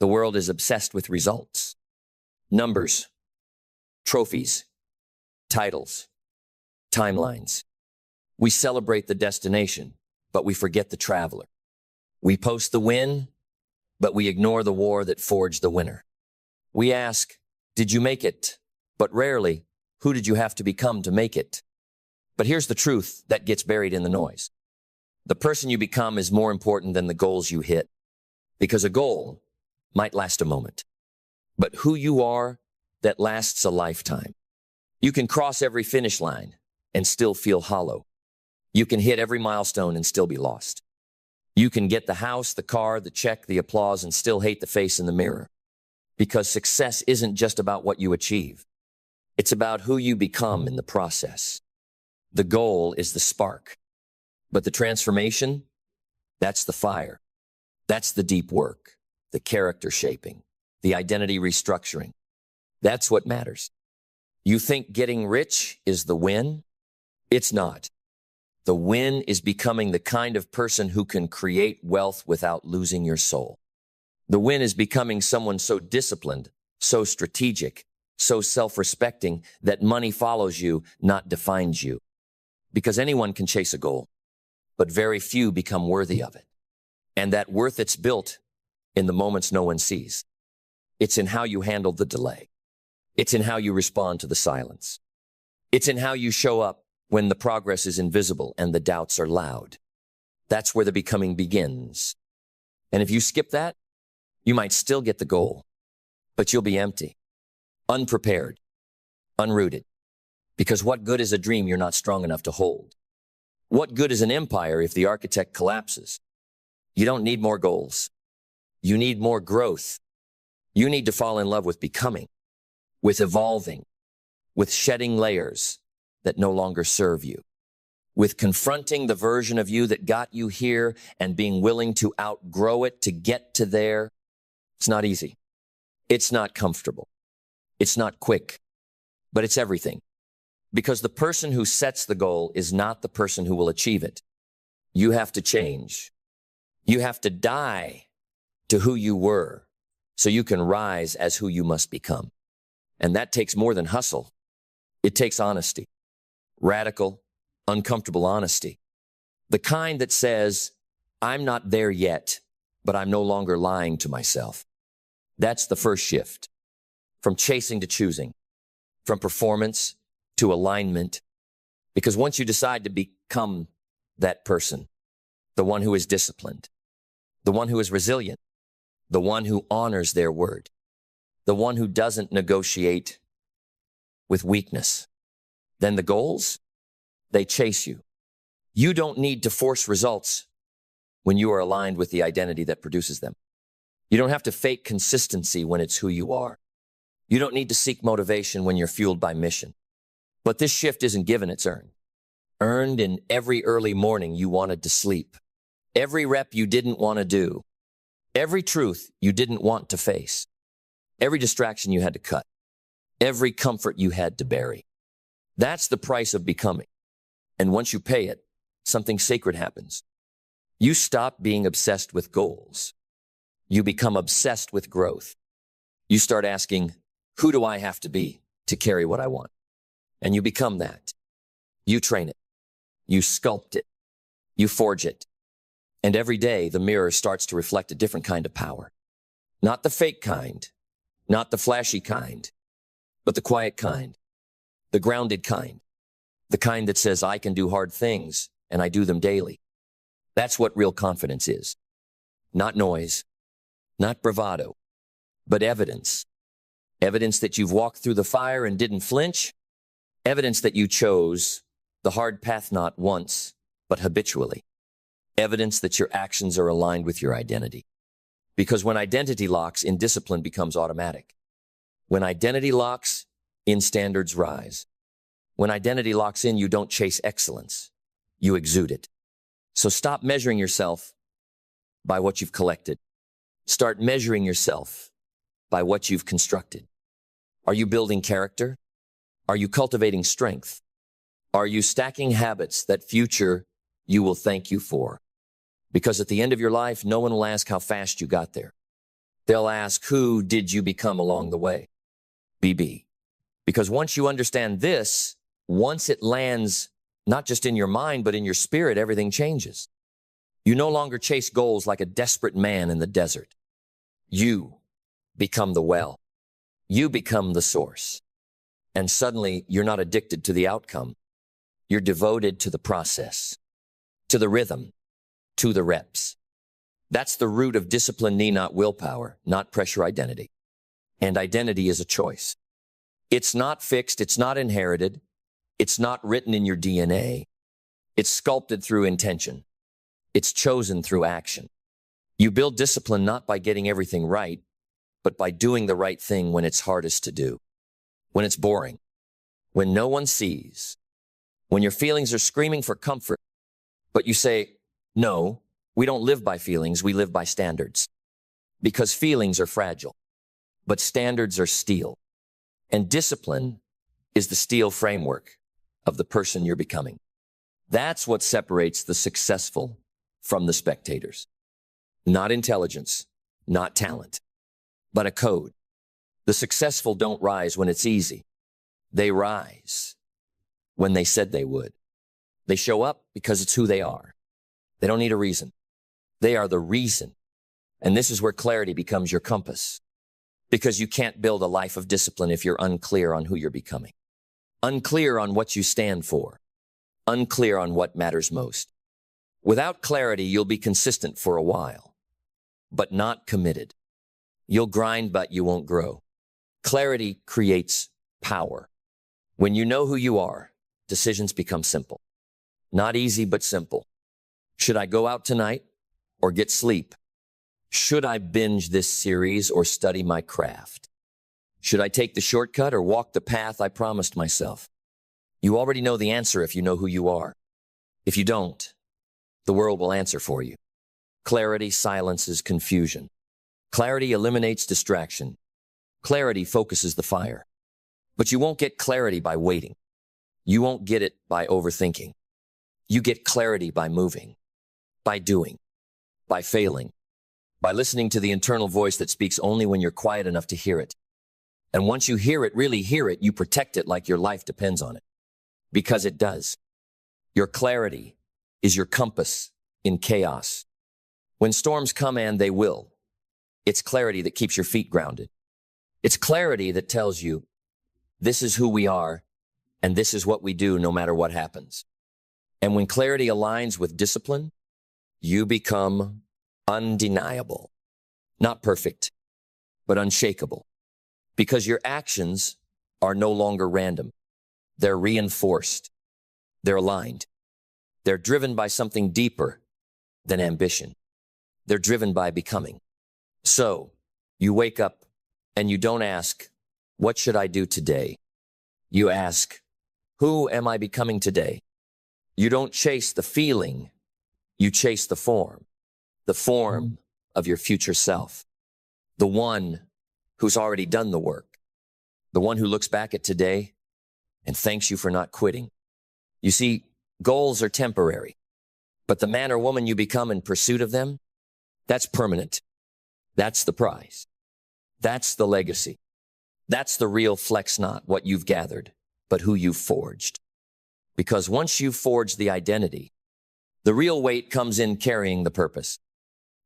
The world is obsessed with results, numbers, trophies, titles, timelines. We celebrate the destination, but we forget the traveler. We post the win, but we ignore the war that forged the winner. We ask, did you make it? But rarely, who did you have to become to make it? But here's the truth that gets buried in the noise. The person you become is more important than the goals you hit, because a goal might last a moment, but who you are, that lasts a lifetime. You can cross every finish line and still feel hollow. You can hit every milestone and still be lost. You can get the house, the car, the check, the applause, and still hate the face in the mirror. Because success isn't just about what you achieve. It's about who you become in the process. The goal is the spark, but the transformation, that's the fire. That's the deep work, the character shaping, the identity restructuring. That's what matters. You think getting rich is the win? It's not. The win is becoming the kind of person who can create wealth without losing your soul. The win is becoming someone so disciplined, so strategic, so self-respecting that money follows you, not defines you. Because anyone can chase a goal, but very few become worthy of it. And that worth it's built in the moments no one sees. It's in how you handle the delay. It's in how you respond to the silence. It's in how you show up when the progress is invisible and the doubts are loud. That's where the becoming begins. And if you skip that, you might still get the goal, but you'll be empty, unprepared, unrooted. Because what good is a dream you're not strong enough to hold? What good is an empire if the architect collapses? You don't need more goals. You need more growth. You need to fall in love with becoming, with evolving, with shedding layers that no longer serve you, with confronting the version of you that got you here and being willing to outgrow it to get to there. It's not easy. It's not comfortable. It's not quick, but it's everything. Because the person who sets the goal is not the person who will achieve it. You have to change. You have to die to who you were so you can rise as who you must become. And that takes more than hustle. It takes honesty, radical, uncomfortable honesty. The kind that says, I'm not there yet, but I'm no longer lying to myself. That's the first shift. From chasing to choosing, from performance to alignment. Because once you decide to become that person, the one who is disciplined, the one who is resilient, the one who honors their word, the one who doesn't negotiate with weakness, then the goals, they chase you. You don't need to force results when you are aligned with the identity that produces them. You don't have to fake consistency when it's who you are. You don't need to seek motivation when you're fueled by mission. But this shift isn't given, it's earned. Earned in every early morning you wanted to sleep. Every rep you didn't want to do. Every truth you didn't want to face. Every distraction you had to cut. Every comfort you had to bury. That's the price of becoming. And once you pay it, something sacred happens. You stop being obsessed with goals. You become obsessed with growth. You start asking, who do I have to be to carry what I want? And you become that. You train it. You sculpt it. You forge it. And every day the mirror starts to reflect a different kind of power. Not the fake kind, not the flashy kind, but the quiet kind, the grounded kind, the kind that says, I can do hard things and I do them daily. That's what real confidence is. Not noise, not bravado, but evidence. Evidence that you've walked through the fire and didn't flinch. Evidence that you chose the hard path not once, but habitually. Evidence that your actions are aligned with your identity. Because when identity locks in, discipline becomes automatic. When identity locks in, standards rise. When identity locks in, you don't chase excellence. You exude it. So stop measuring yourself by what you've collected. Start measuring yourself by what you've constructed. Are you building character? Are you cultivating strength? Are you stacking habits that future you will thank you for? Because at the end of your life, no one will ask how fast you got there. They'll ask, who did you become along the way? BB. Because once you understand this, once it lands not just in your mind, but in your spirit, everything changes. You no longer chase goals like a desperate man in the desert. You become the well. You become the source. And suddenly, you're not addicted to the outcome. You're devoted to the process, to the rhythm, to the reps. That's the root of discipline, not willpower, not pressure identity. And identity is a choice. It's not fixed. It's not inherited. It's not written in your DNA. It's sculpted through intention. It's chosen through action. You build discipline not by getting everything right, but by doing the right thing when it's hardest to do, when it's boring, when no one sees, when your feelings are screaming for comfort, but you say, no, we don't live by feelings, we live by standards. Because feelings are fragile, but standards are steel. And discipline is the steel framework of the person you're becoming. That's what separates the successful from the spectators. Not intelligence, not talent, but a code. The successful don't rise when it's easy. They rise when they said they would. They show up because it's who they are. They don't need a reason. They are the reason. And this is where clarity becomes your compass. Because you can't build a life of discipline if you're unclear on who you're becoming. Unclear on what you stand for. Unclear on what matters most. Without clarity, you'll be consistent for a while, but not committed. You'll grind, but you won't grow. Clarity creates power. When you know who you are, decisions become simple. Not easy, but simple. Should I go out tonight or get sleep? Should I binge this series or study my craft? Should I take the shortcut or walk the path I promised myself? You already know the answer if you know who you are. If you don't, the world will answer for you. Clarity silences confusion. Clarity eliminates distraction. Clarity focuses the fire. But you won't get clarity by waiting. You won't get it by overthinking. You get clarity by moving, by doing, by failing, by listening to the internal voice that speaks only when you're quiet enough to hear it. And once you hear it, really hear it, you protect it like your life depends on it. Because it does. Your clarity is your compass in chaos. When storms come, and they will, it's clarity that keeps your feet grounded. It's clarity that tells you, this is who we are, and this is what we do no matter what happens. And when clarity aligns with discipline, you become undeniable. Not perfect, but unshakable. Because your actions are no longer random. They're reinforced. They're aligned. They're driven by something deeper than ambition. They're driven by becoming. So, you wake up and you don't ask, what should I do today? You ask, who am I becoming today? You don't chase the feeling, you chase the form of your future self. The one who's already done the work. The one who looks back at today and thanks you for not quitting. You see, goals are temporary, but the man or woman you become in pursuit of them, that's permanent. That's the prize. That's the legacy. That's the real flex, not what you've gathered, but who you've forged. Because once you've forged the identity, the real weight comes in carrying the purpose.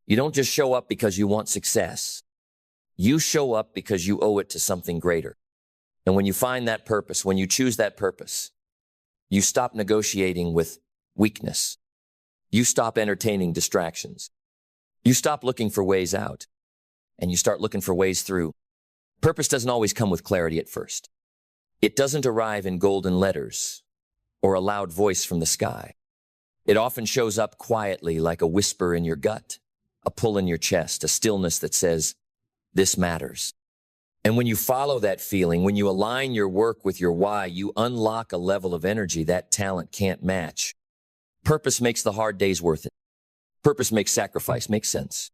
You don't just show up because you want success. You show up because you owe it to something greater. And when you find that purpose, when you choose that purpose, you stop negotiating with weakness. You stop entertaining distractions. You stop looking for ways out, and you start looking for ways through. Purpose doesn't always come with clarity at first. It doesn't arrive in golden letters or a loud voice from the sky. It often shows up quietly like a whisper in your gut, a pull in your chest, a stillness that says, this matters. And when you follow that feeling, when you align your work with your why, you unlock a level of energy that talent can't match. Purpose makes the hard days worth it. Purpose makes sacrifice make sense.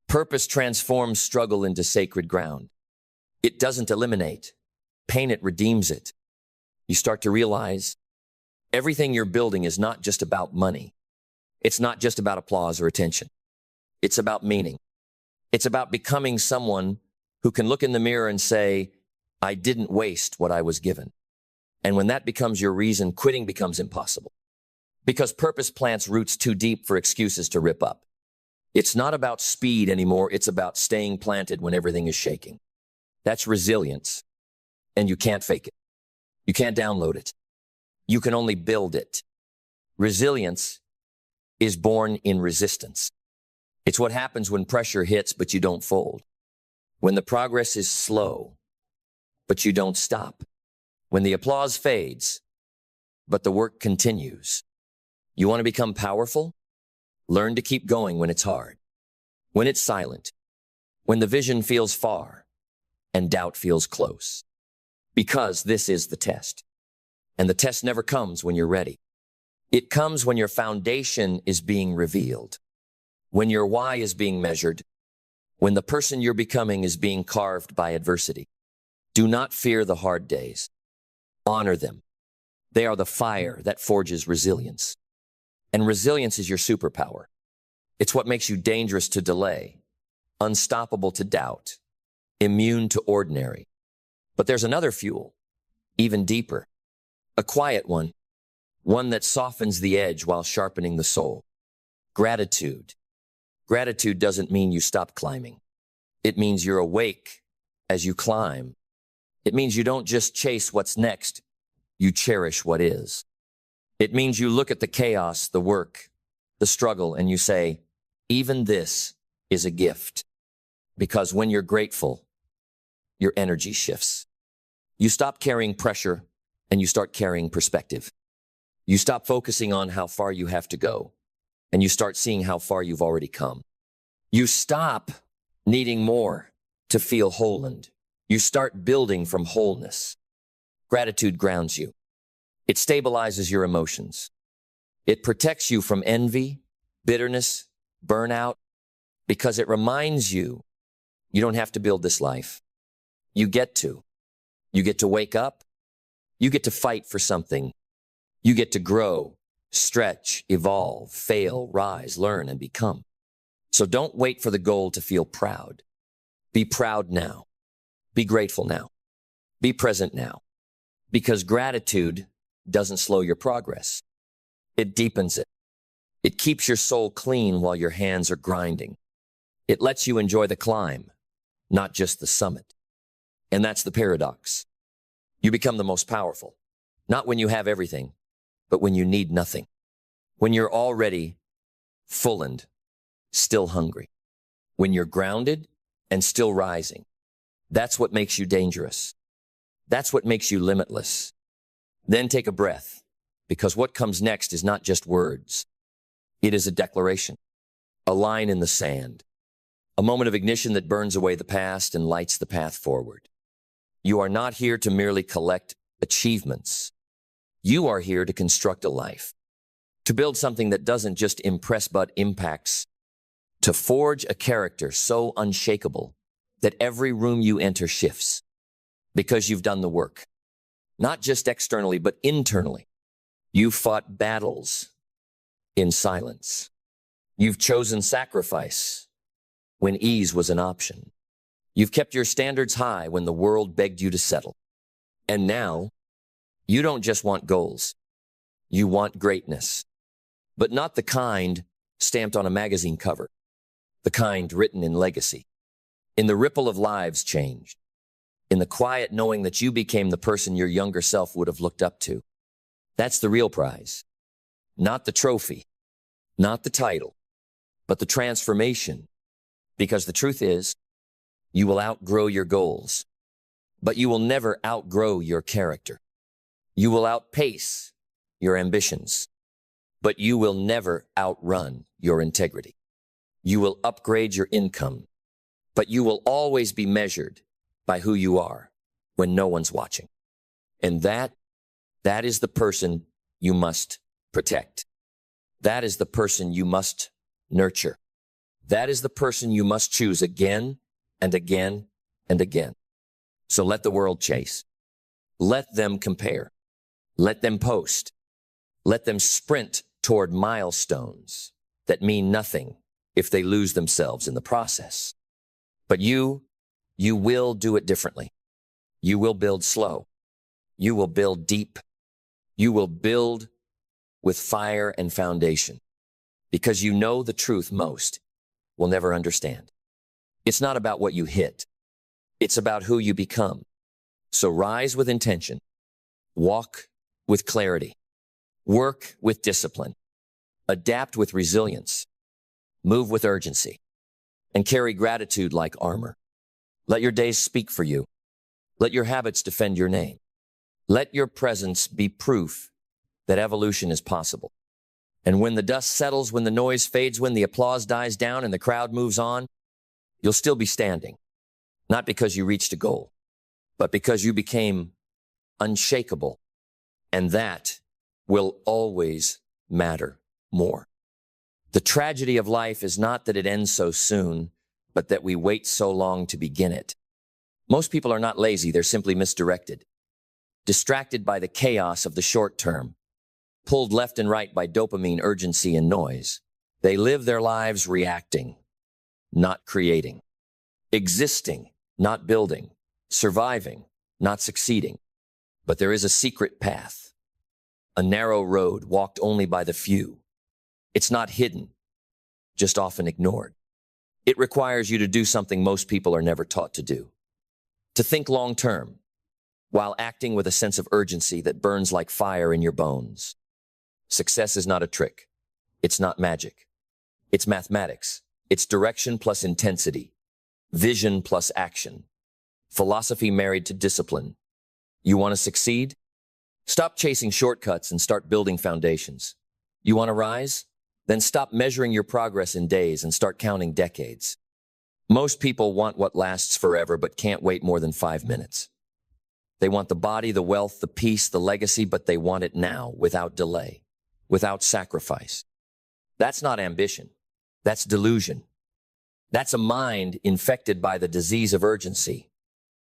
Purpose transforms struggle into sacred ground. It doesn't eliminate. Pain, it redeems it. You start to realize everything you're building is not just about money. It's not just about applause or attention. It's about meaning. It's about becoming someone who can look in the mirror and say, I didn't waste what I was given. And when that becomes your reason, quitting becomes impossible. Because purpose plants roots too deep for excuses to rip up. It's not about speed anymore. It's about staying planted when everything is shaking. That's resilience. And you can't fake it. You can't download it. You can only build it. Resilience is born in resistance. It's what happens when pressure hits, but you don't fold. When the progress is slow, but you don't stop. When the applause fades, but the work continues. You want to become powerful? Learn to keep going when it's hard, when it's silent, when the vision feels far and doubt feels close. Because this is the test. And the test never comes when you're ready. It comes when your foundation is being revealed, when your why is being measured, when the person you're becoming is being carved by adversity. Do not fear the hard days. Honor them. They are the fire that forges resilience. And resilience is your superpower. It's what makes you dangerous to delay, unstoppable to doubt, immune to ordinary. But there's another fuel, even deeper, a quiet one that softens the edge while sharpening the soul. Gratitude. Gratitude doesn't mean you stop climbing. It means you're awake as you climb. It means you don't just chase what's next, you cherish what is. It means you look at the chaos, the work, the struggle, and you say, even this is a gift. Because when you're grateful, your energy shifts. You stop carrying pressure and you start carrying perspective. You stop focusing on how far you have to go and you start seeing how far you've already come. You stop needing more to feel whole, and you start building from wholeness. Gratitude grounds you. It stabilizes your emotions. It protects you from envy, bitterness, burnout, because it reminds you you don't have to build this life. You get to. You get to wake up. You get to fight for something. You get to grow, stretch, evolve, fail, rise, learn, and become. So don't wait for the goal to feel proud. Be proud now. Be grateful now. Be present now. Because gratitude doesn't slow your progress. It deepens it. It keeps your soul clean while your hands are grinding. It lets you enjoy the climb, not just the summit. And that's the paradox. You become the most powerful, not when you have everything, but when you need nothing. When you're already full and still hungry. When you're grounded and still rising. That's what makes you dangerous. That's what makes you limitless. Then take a breath, because what comes next is not just words. It is a declaration, a line in the sand, a moment of ignition that burns away the past and lights the path forward. You are not here to merely collect achievements. You are here to construct a life, to build something that doesn't just impress but impacts, to forge a character so unshakable that every room you enter shifts, because you've done the work. Not just externally, but internally. You've fought battles in silence. You've chosen sacrifice when ease was an option. You've kept your standards high when the world begged you to settle. And now, you don't just want goals. You want greatness. But not the kind stamped on a magazine cover. The kind written in legacy. In the ripple of lives changed. In the quiet knowing that you became the person your younger self would have looked up to. That's the real prize. Not the trophy, not the title, but the transformation. Because the truth is, you will outgrow your goals, but you will never outgrow your character. You will outpace your ambitions, but you will never outrun your integrity. You will upgrade your income, but you will always be measured by who you are when no one's watching. And that is the person you must protect. That is the person you must nurture. That is the person you must choose again and again and again. So let the world chase. Let them compare. Let them post. Let them sprint toward milestones that mean nothing if they lose themselves in the process. But you will do it differently. You will build slow. You will build deep. You will build with fire and foundation, because you know the truth most will never understand. It's not about what you hit. It's about who you become. So rise with intention, walk with clarity, work with discipline, adapt with resilience, move with urgency, and carry gratitude like armor. Let your days speak for you. Let your habits defend your name. Let your presence be proof that evolution is possible. And when the dust settles, when the noise fades, when the applause dies down and the crowd moves on, you'll still be standing. Not because you reached a goal, but because you became unshakable. And that will always matter more. The tragedy of life is not that it ends so soon, but that we wait so long to begin it. Most people are not lazy, they're simply misdirected. Distracted by the chaos of the short term, pulled left and right by dopamine, urgency, and noise. They live their lives reacting, not creating. Existing, not building. Surviving, not succeeding. But there is a secret path, a narrow road walked only by the few. It's not hidden, just often ignored. It requires you to do something most people are never taught to do. To think long term, while acting with a sense of urgency that burns like fire in your bones. Success is not a trick. It's not magic. It's mathematics. It's direction plus intensity. Vision plus action. Philosophy married to discipline. You want to succeed? Stop chasing shortcuts and start building foundations. You want to rise? Then stop measuring your progress in days and start counting decades. Most people want what lasts forever but can't wait more than 5 minutes. They want the body, the wealth, the peace, the legacy, but they want it now, without delay, without sacrifice. That's not ambition. That's delusion. That's a mind infected by the disease of urgency,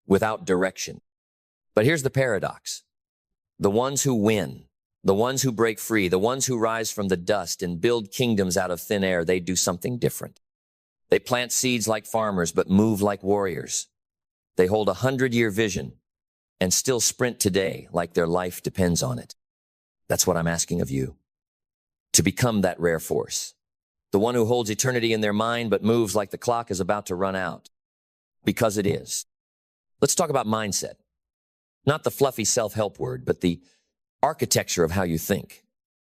without direction. But here's the paradox. The ones who win, the ones who break free, the ones who rise from the dust and build kingdoms out of thin air, they do something different. They plant seeds like farmers, but move like warriors. They hold 100-year vision and still sprint today like their life depends on it. That's what I'm asking of you. To become that rare force. The one who holds eternity in their mind but moves like the clock is about to run out. Because it is. Let's talk about mindset. Not the fluffy self-help word, but the architecture of how you think.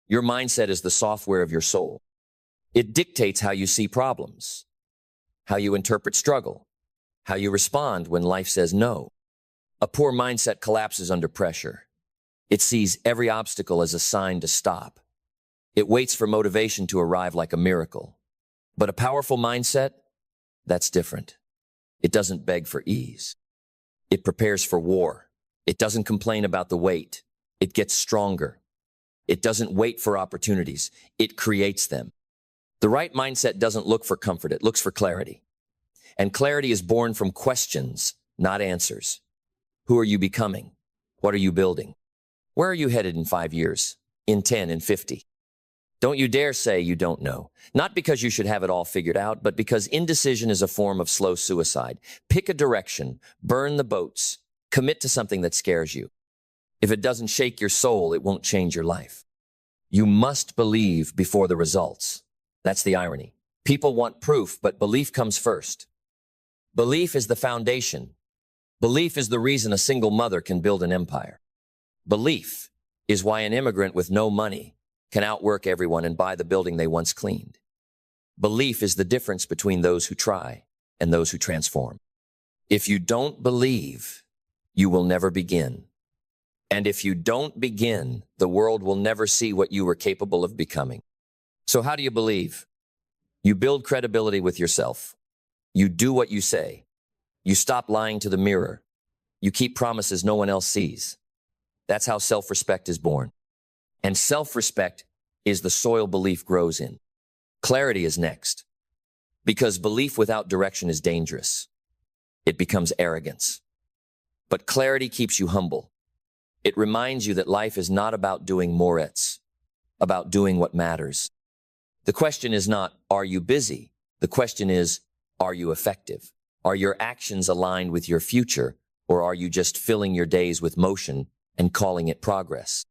Your mindset is the software of your soul. It dictates how you see problems, how you interpret struggle, how you respond when life says no. A poor mindset collapses under pressure. It sees every obstacle as a sign to stop. It waits for motivation to arrive like a miracle. But a powerful mindset, that's different. It doesn't beg for ease. It prepares for war. It doesn't complain about the wait. It gets stronger. It doesn't wait for opportunities. It creates them. The right mindset doesn't look for comfort. It looks for clarity. And clarity is born from questions, not answers. Who are you becoming? What are you building? Where are you headed in 5 years? In 10, in 50? Don't you dare say you don't know. Not because you should have it all figured out, but because indecision is a form of slow suicide. Pick a direction, burn the boats, commit to something that scares you. If it doesn't shake your soul, it won't change your life. You must believe before the results. That's the irony. People want proof, but belief comes first. Belief is the foundation. Belief is the reason a single mother can build an empire. Belief is why an immigrant with no money can outwork everyone and buy the building they once cleaned. Belief is the difference between those who try and those who transform. If you don't believe, you will never begin. And if you don't begin, the world will never see what you were capable of becoming. So how do you believe? You build credibility with yourself. You do what you say. You stop lying to the mirror. You keep promises no one else sees. That's how self-respect is born. And self-respect is the soil belief grows in. Clarity is next. Because belief without direction is dangerous. It becomes arrogance. But clarity keeps you humble. It reminds you that life is not about doing more. It's about doing what matters. The question is not, are you busy? The question is, are you effective? Are your actions aligned with your future, or are you just filling your days with motion and calling it progress?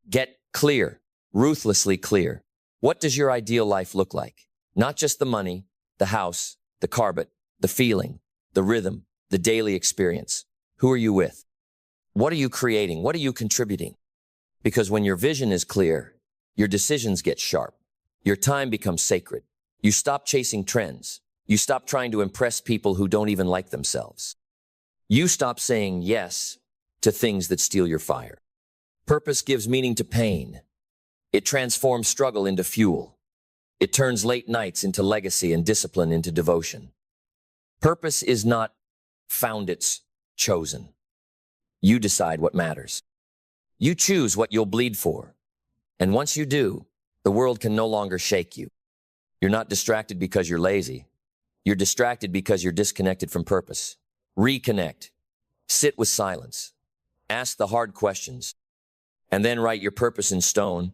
Get clear, ruthlessly clear. What does your ideal life look like? Not just the money, the house, the car, but the feeling, the rhythm, the daily experience. Who are you with? What are you creating? What are you contributing? Because when your vision is clear, your decisions get sharp. Your time becomes sacred. You stop chasing trends. You stop trying to impress people who don't even like themselves. You stop saying yes to things that steal your fire. Purpose gives meaning to pain. It transforms struggle into fuel. It turns late nights into legacy and discipline into devotion. Purpose is not found, it's chosen. You decide what matters. You choose what you'll bleed for. And once you do, the world can no longer shake you. You're not distracted because you're lazy. You're distracted because you're disconnected from purpose. Reconnect. Sit with silence. Ask the hard questions. And then write your purpose in stone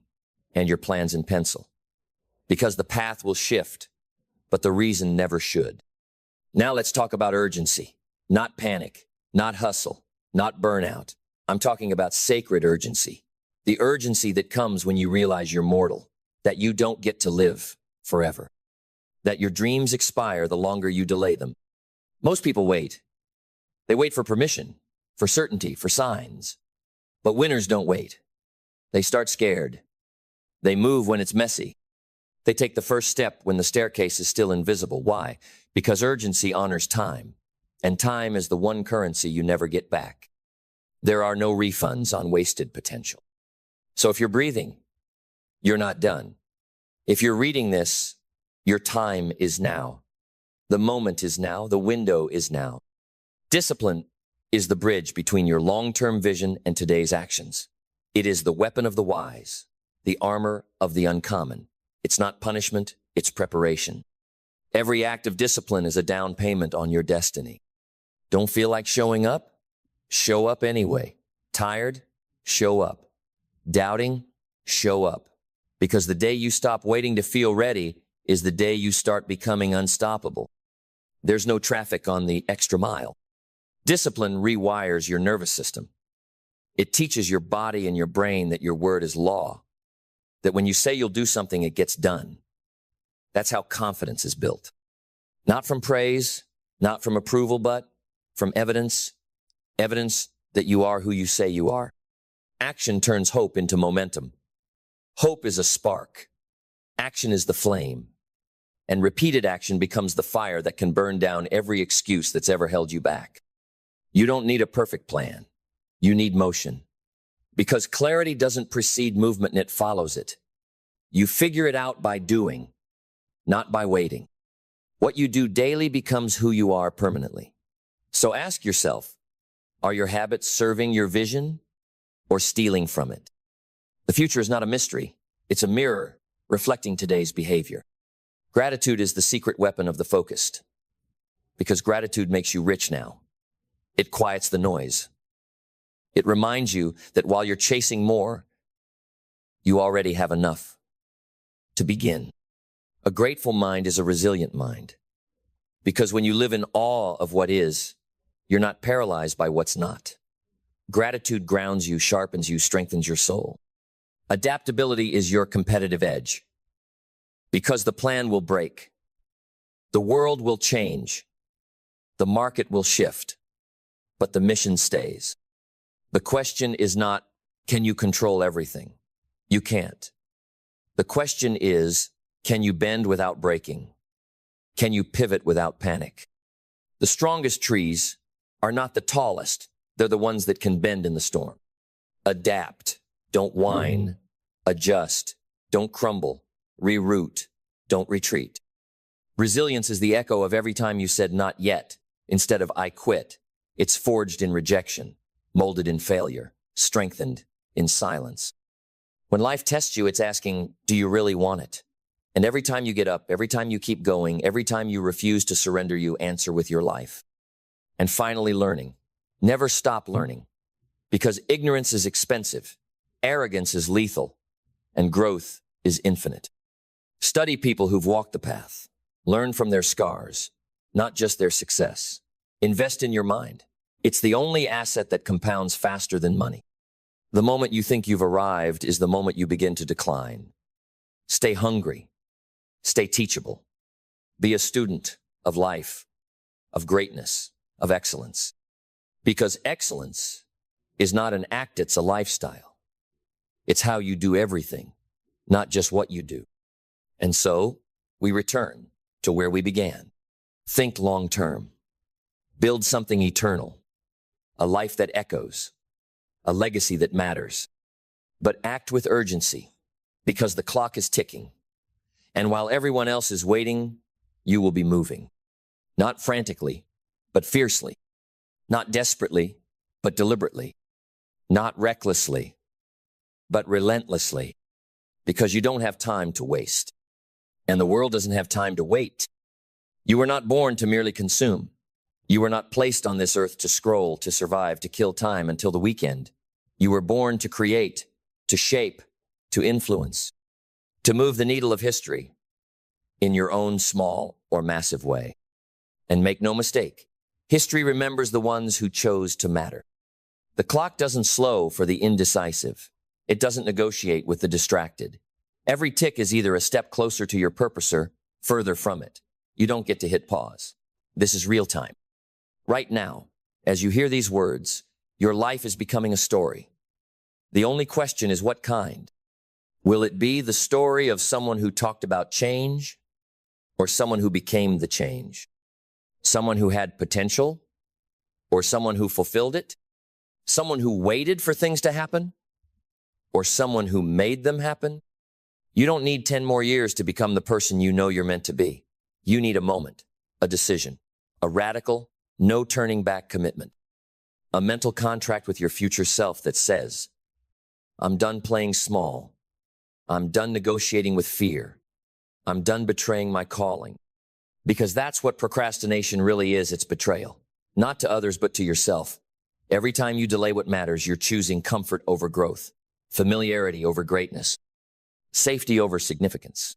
and your plans in pencil. Because the path will shift, but the reason never should. Now let's talk about urgency. Not panic, not hustle, not burnout. I'm talking about sacred urgency. The urgency that comes when you realize you're mortal, that you don't get to live forever, that your dreams expire the longer you delay them. Most people wait. They wait for permission, for certainty, for signs. But winners don't wait. They start scared. They move when it's messy. They take the first step when the staircase is still invisible. Why? Because urgency honors time, and time is the one currency you never get back. There are no refunds on wasted potential. So if you're breathing, you're not done. If you're reading this, your time is now. The moment is now. The window is now. Discipline is the bridge between your long-term vision and today's actions. It is the weapon of the wise, the armor of the uncommon. It's not punishment, it's preparation. Every act of discipline is a down payment on your destiny. Don't feel like showing up? Show up anyway. Tired? Show up. Doubting? Show up. Because the day you stop waiting to feel ready is the day you start becoming unstoppable. There's no traffic on the extra mile. Discipline rewires your nervous system. It teaches your body and your brain that your word is law, that when you say you'll do something, it gets done. That's how confidence is built. Not from praise, not from approval, but from evidence that you are who you say you are. Action turns hope into momentum. Hope is a spark. Action is the flame. And repeated action becomes the fire that can burn down every excuse that's ever held you back. You don't need a perfect plan. You need motion. Because clarity doesn't precede movement and it follows it. You figure it out by doing, not by waiting. What you do daily becomes who you are permanently. So ask yourself, are your habits serving your vision or stealing from it? The future is not a mystery. It's a mirror reflecting today's behavior. Gratitude is the secret weapon of the focused. Because gratitude makes you rich now. It quiets the noise. It reminds you that while you're chasing more, you already have enough to begin. A grateful mind is a resilient mind. Because when you live in awe of what is, you're not paralyzed by what's not. Gratitude grounds you, sharpens you, strengthens your soul. Adaptability is your competitive edge. Because the plan will break. The world will change. The market will shift. But the mission stays. The question is not, can you control everything? You can't. The question is, can you bend without breaking? Can you pivot without panic? The strongest trees are not the tallest. They're the ones that can bend in the storm. Adapt. Don't whine. Adjust. Don't crumble. Reroute. Don't retreat. Resilience is the echo of every time you said not yet instead of I quit. It's forged in rejection, molded in failure, strengthened in silence. When life tests you, it's asking, do you really want it? And every time you get up, every time you keep going, every time you refuse to surrender, you answer with your life. And finally, learning. Never stop learning. Because ignorance is expensive, arrogance is lethal, and growth is infinite. Study people who've walked the path. Learn from their scars. not just their success. Invest in your mind. It's the only asset that compounds faster than money. The moment you think you've arrived is the moment you begin to decline. Stay hungry. Stay teachable. Be a student of life, of greatness, of excellence. Because excellence is not an act, it's a lifestyle. It's how you do everything, not just what you do. And so, we return to where we began. Think long-term. Build something eternal. A life that echoes. A legacy that matters. But act with urgency, because the clock is ticking. And while everyone else is waiting, you will be moving. Not frantically, but fiercely. Not desperately, but deliberately. Not recklessly, but relentlessly. Because you don't have time to waste. And the world doesn't have time to wait. You were not born to merely consume. You were not placed on this earth to scroll, to survive, to kill time until the weekend. You were born to create, to shape, to influence, to move the needle of history in your own small or massive way. And make no mistake, history remembers the ones who chose to matter. The clock doesn't slow for the indecisive. It doesn't negotiate with the distracted. Every tick is either a step closer to your purpose or further from it. You don't get to hit pause. This is real time. Right now, as you hear these words, your life is becoming a story. The only question is what kind? Will it be the story of someone who talked about change or someone who became the change? Someone who had potential or someone who fulfilled it? Someone who waited for things to happen or someone who made them happen? You don't need 10 more years to become the person you know you're meant to be. You need a moment, a decision, a radical, no turning back commitment, a mental contract with your future self that says, I'm done playing small. I'm done negotiating with fear. I'm done betraying my calling. Because that's what procrastination really is, it's betrayal. Not to others, but to yourself. Every time you delay what matters, you're choosing comfort over growth, familiarity over greatness, safety over significance.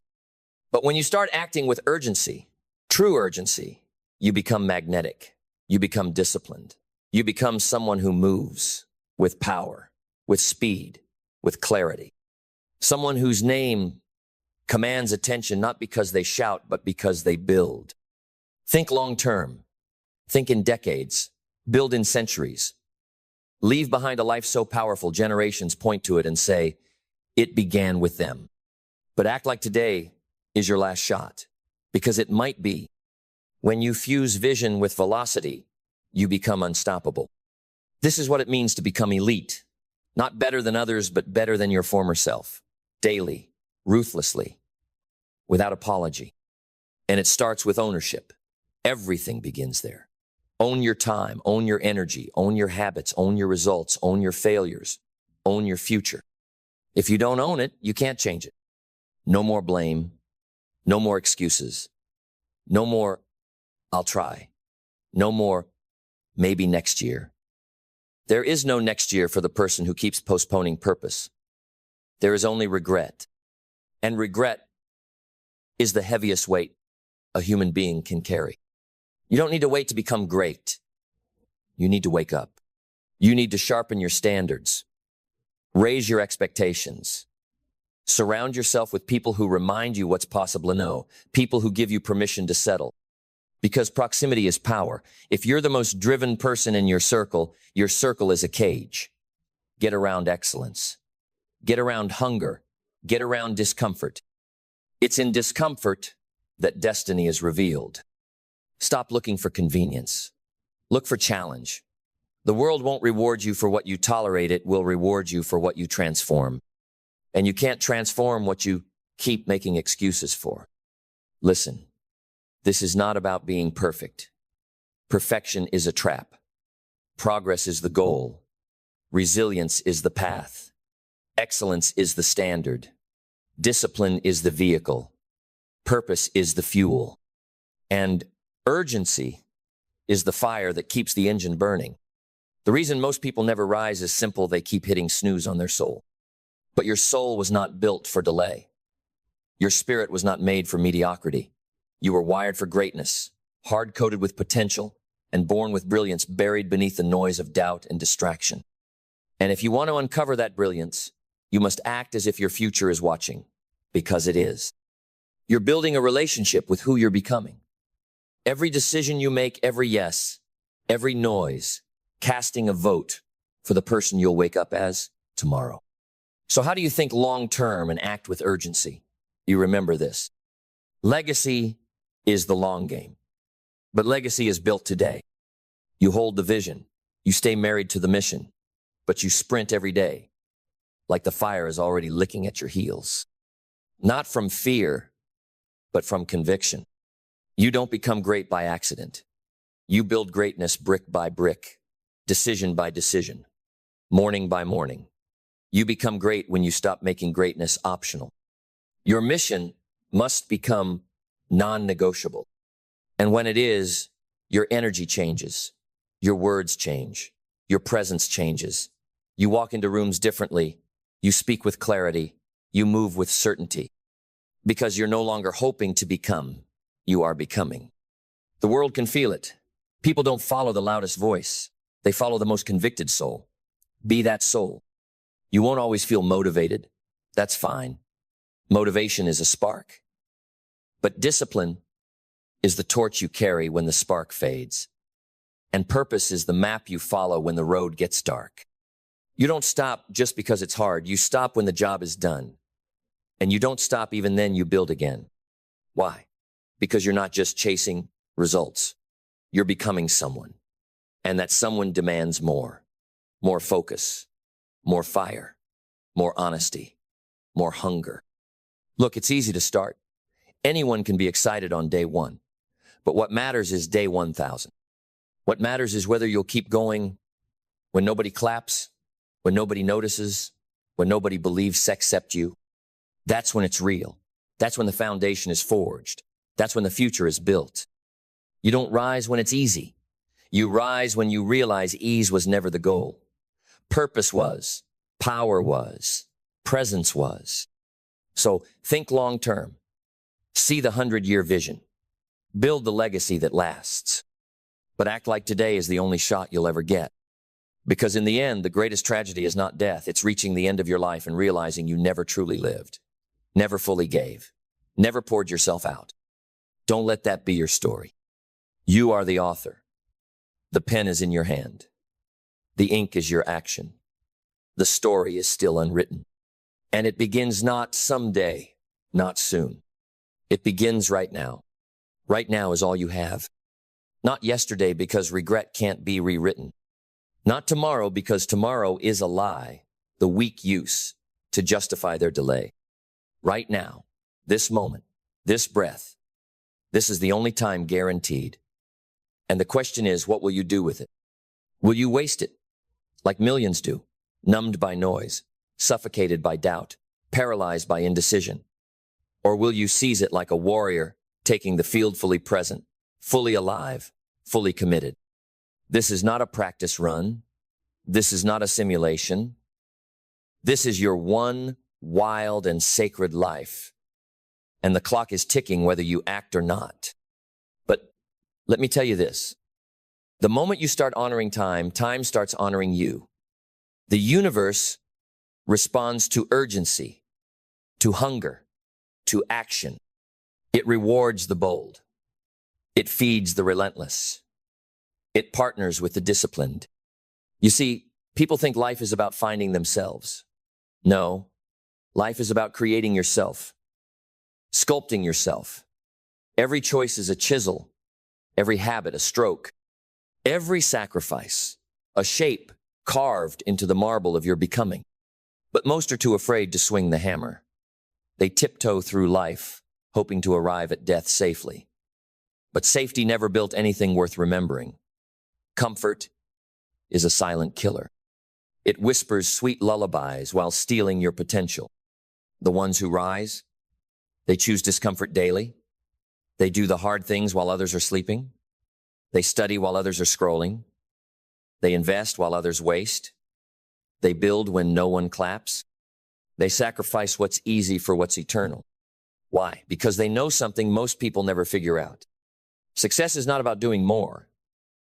But when you start acting with urgency, true urgency, you become magnetic. You become disciplined. You become someone who moves with power, with speed, with clarity. Someone whose name commands attention not because they shout, but because they build. Think long-term. Think in decades. Build in centuries. Leave behind a life so powerful, generations point to it and say, it began with them. But act like today is your last shot, because it might be. When you fuse vision with velocity, you become unstoppable. This is what it means to become elite. Not better than others, but better than your former self. Daily, ruthlessly, without apology. And it starts with ownership. Everything begins there. Own your time, own your energy, own your habits, own your results, own your failures, own your future. If you don't own it, you can't change it. No more blame. No more excuses. No more, I'll try. No more, maybe next year. There is no next year for the person who keeps postponing purpose. There is only regret. And regret is the heaviest weight a human being can carry. You don't need to wait to become great. You need to wake up. You need to sharpen your standards. Raise your expectations. Surround yourself with people who remind you what's possible to know, people who give you permission to settle. Because proximity is power. If you're the most driven person in your circle is a cage. Get around excellence. Get around hunger. Get around discomfort. It's in discomfort that destiny is revealed. Stop looking for convenience. Look for challenge. The world won't reward you for what you tolerate, it will reward you for what you transform. And you can't transform what you keep making excuses for. Listen, this is not about being perfect. Perfection is a trap. Progress is the goal. Resilience is the path. Excellence is the standard. Discipline is the vehicle. Purpose is the fuel. And urgency is the fire that keeps the engine burning. The reason most people never rise is simple: they keep hitting snooze on their soul. But your soul was not built for delay. Your spirit was not made for mediocrity. You were wired for greatness. hard-coated with potential, and born with brilliance buried beneath the noise of doubt and distraction. And if you want to uncover that brilliance, you must act as if your future is watching, because it is. You're building a relationship with who you're becoming. Every decision you make, every yes, every noise, casting a vote for the person you'll wake up as tomorrow. So how do you think long-term and act with urgency? You remember this. Legacy is the long game, but legacy is built today. You hold the vision, you stay married to the mission, but you sprint every day like the fire is already licking at your heels. Not from fear, but from conviction. You don't become great by accident. You build greatness brick by brick, decision by decision, morning by morning. You become great when you stop making greatness optional. Your mission must become non-negotiable. And when it is, your energy changes, your words change, your presence changes. You walk into rooms differently, you speak with clarity, you move with certainty. Because you're no longer hoping to become, you are becoming. The world can feel it. People don't follow the loudest voice. They follow the most convicted soul. Be that soul. You won't always feel motivated. That's fine. Motivation is a spark. But discipline is the torch you carry when the spark fades. And purpose is the map you follow when the road gets dark. You don't stop just because it's hard. You stop when the job is done. And you don't stop even then, you build again. Why? Because you're not just chasing results. You're becoming someone. And that someone demands more. More focus. More fire. More honesty. More hunger. Look, it's easy to start. Anyone can be excited on day one. But what matters is day 1,000. What matters is whether you'll keep going when nobody claps, when nobody notices, when nobody believes except you. That's when it's real. That's when the foundation is forged. That's when the future is built. You don't rise when it's easy. You rise when you realize ease was never the goal. Purpose was, power was, presence was. So think long term. See the 100-year vision. Build the legacy that lasts. But act like today is the only shot you'll ever get. Because in the end, the greatest tragedy is not death. It's reaching the end of your life and realizing you never truly lived, never fully gave, never poured yourself out. Don't let that be your story. You are the author. The pen is in your hand. The ink is your action. The story is still unwritten. And it begins not someday, not soon. It begins right now. Right now is all you have. Not yesterday, because regret can't be rewritten. Not tomorrow, because tomorrow is a lie, the weak use to justify their delay. Right now, this moment, this breath, this is the only time guaranteed. And the question is, what will you do with it? Will you waste it, like millions do, numbed by noise, suffocated by doubt, paralyzed by indecision? Or will you seize it like a warrior, taking the field fully present, fully alive, fully committed? This is not a practice run. This is not a simulation. This is your one wild and sacred life. And the clock is ticking whether you act or not. But let me tell you this. The moment you start honoring time, time starts honoring you. The universe responds to urgency, to hunger, to action. It rewards the bold. It feeds the relentless. It partners with the disciplined. You see, people think life is about finding themselves. No, life is about creating yourself, sculpting yourself. Every choice is a chisel, every habit a stroke, every sacrifice a shape carved into the marble of your becoming. But most are too afraid to swing the hammer. They tiptoe through life, hoping to arrive at death safely. But safety never built anything worth remembering. Comfort is a silent killer. It whispers sweet lullabies while stealing your potential. The ones who rise, they choose discomfort daily. They do the hard things while others are sleeping. They study while others are scrolling. They invest while others waste. They build when no one claps. They sacrifice what's easy for what's eternal. Why? Because they know something most people never figure out. Success is not about doing more.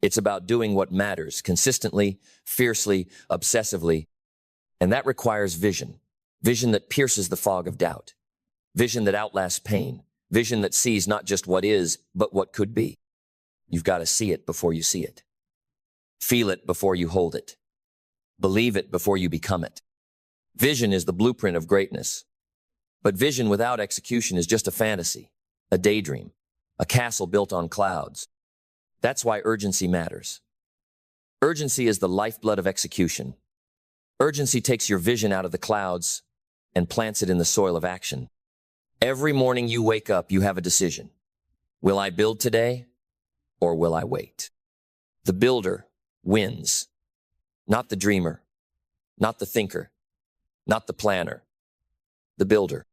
It's about doing what matters consistently, fiercely, obsessively. And that requires vision. Vision that pierces the fog of doubt. Vision that outlasts pain. Vision that sees not just what is, but what could be. You've got to see it before you see it. Feel it before you hold it. Believe it before you become it. Vision is the blueprint of greatness. But vision without execution is just a fantasy, a daydream, a castle built on clouds. That's why urgency matters. Urgency is the lifeblood of execution. Urgency takes your vision out of the clouds and plants it in the soil of action. Every morning you wake up, you have a decision. Will I build today or will I wait? The builder wins, not the dreamer, not the thinker, not the planner, the builder.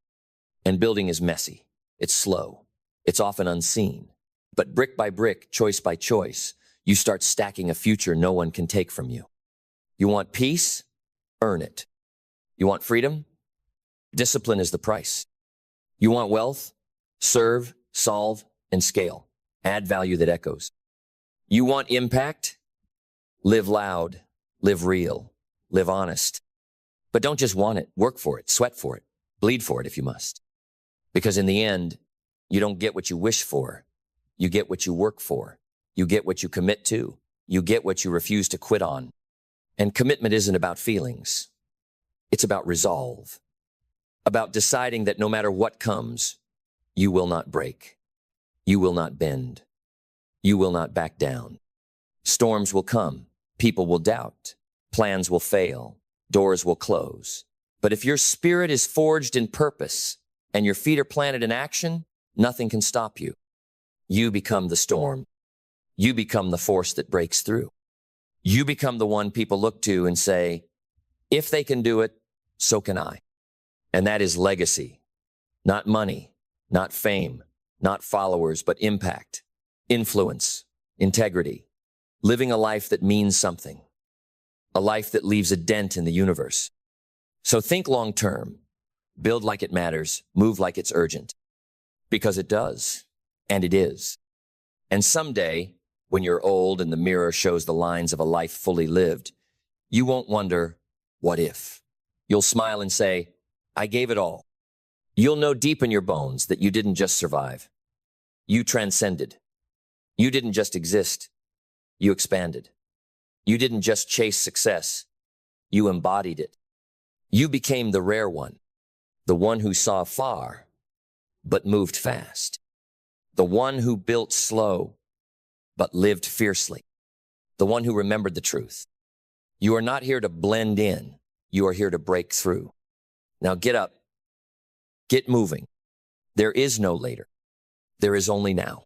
And building is messy. It's slow. It's often unseen. But brick by brick, choice by choice, you start stacking a future no one can take from you. You want peace? Earn it. You want freedom? Discipline is the price. You want wealth? Serve, solve, and scale. Add value that echoes. You want impact? Live loud, live real, live honest. But don't just want it. Work for it, sweat for it, bleed for it if you must. Because in the end, you don't get what you wish for. You get what you work for. You get what you commit to. You get what you refuse to quit on. And commitment isn't about feelings. It's about resolve. About deciding that no matter what comes, you will not break. You will not bend. You will not back down. Storms will come. People will doubt. Plans will fail. Doors will close. But if your spirit is forged in purpose and your feet are planted in action, nothing can stop you. You become the storm. You become the force that breaks through. You become the one people look to and say, if they can do it, so can I. And that is legacy. Not money, not fame, not followers, but impact, influence, integrity. Living a life that means something. A life that leaves a dent in the universe. So think long term. Build like it matters. Move like it's urgent. Because it does. And it is. And someday, when you're old and the mirror shows the lines of a life fully lived, you won't wonder, what if? You'll smile and say, I gave it all. You'll know deep in your bones that you didn't just survive. You transcended. You didn't just exist. You expanded. You didn't just chase success. You embodied it. You became the rare one, the one who saw far, but moved fast. The one who built slow, but lived fiercely. The one who remembered the truth. You are not here to blend in. You are here to break through. Now get up. Get moving. There is no later. There is only now.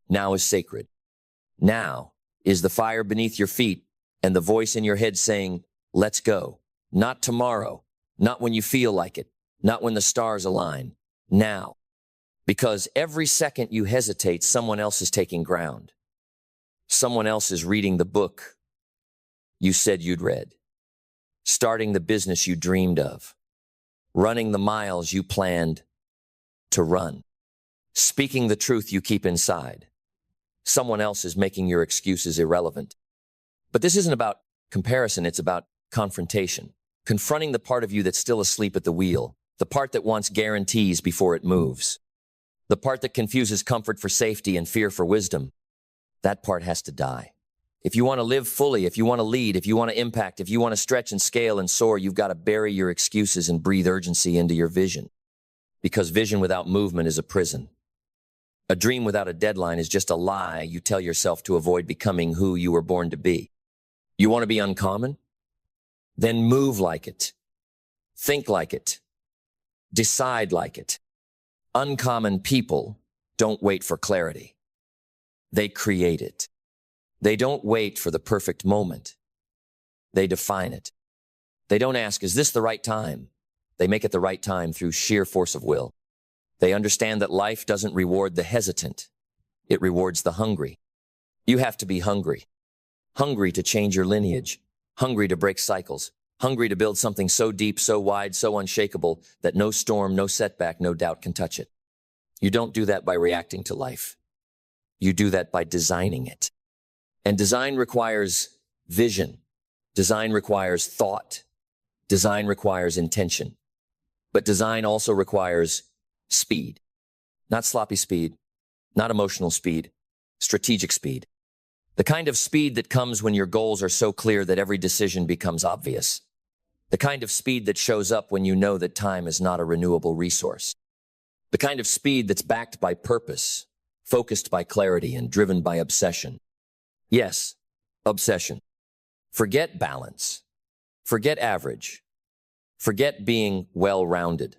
Now is sacred. Now is the fire beneath your feet and the voice in your head saying, let's go. Not tomorrow. Not when you feel like it. Not when the stars align. Now. Because every second you hesitate, someone else is taking ground. Someone else is reading the book you said you'd read. Starting the business you dreamed of. Running the miles you planned to run. Speaking the truth you keep inside. Someone else is making your excuses irrelevant. But this isn't about comparison, it's about confrontation. Confronting the part of you that's still asleep at the wheel. The part that wants guarantees before it moves. The part that confuses comfort for safety and fear for wisdom. That part has to die. If you want to live fully, if you want to lead, if you want to impact, if you want to stretch and scale and soar, you've got to bury your excuses and breathe urgency into your vision. Because vision without movement is a prison. A dream without a deadline is just a lie you tell yourself to avoid becoming who you were born to be. You want to be uncommon? Then move like it. Think like it. Decide like it. Uncommon people don't wait for clarity. They create it. They don't wait for the perfect moment. They define it. They don't ask, is this the right time? They make it the right time through sheer force of will. They understand that life doesn't reward the hesitant. It rewards the hungry. You have to be hungry. Hungry to change your lineage. Hungry to break cycles. Hungry to build something so deep, so wide, so unshakable that no storm, no setback, no doubt can touch it. You don't do that by reacting to life. You do that by designing it. And design requires vision. Design requires thought. Design requires intention. But design also requires speed. Not sloppy speed, not emotional speed, strategic speed. The kind of speed that comes when your goals are so clear that every decision becomes obvious. The kind of speed that shows up when you know that time is not a renewable resource. The kind of speed that's backed by purpose, focused by clarity, and driven by obsession. Yes, obsession. Forget balance. Forget average. Forget being well-rounded.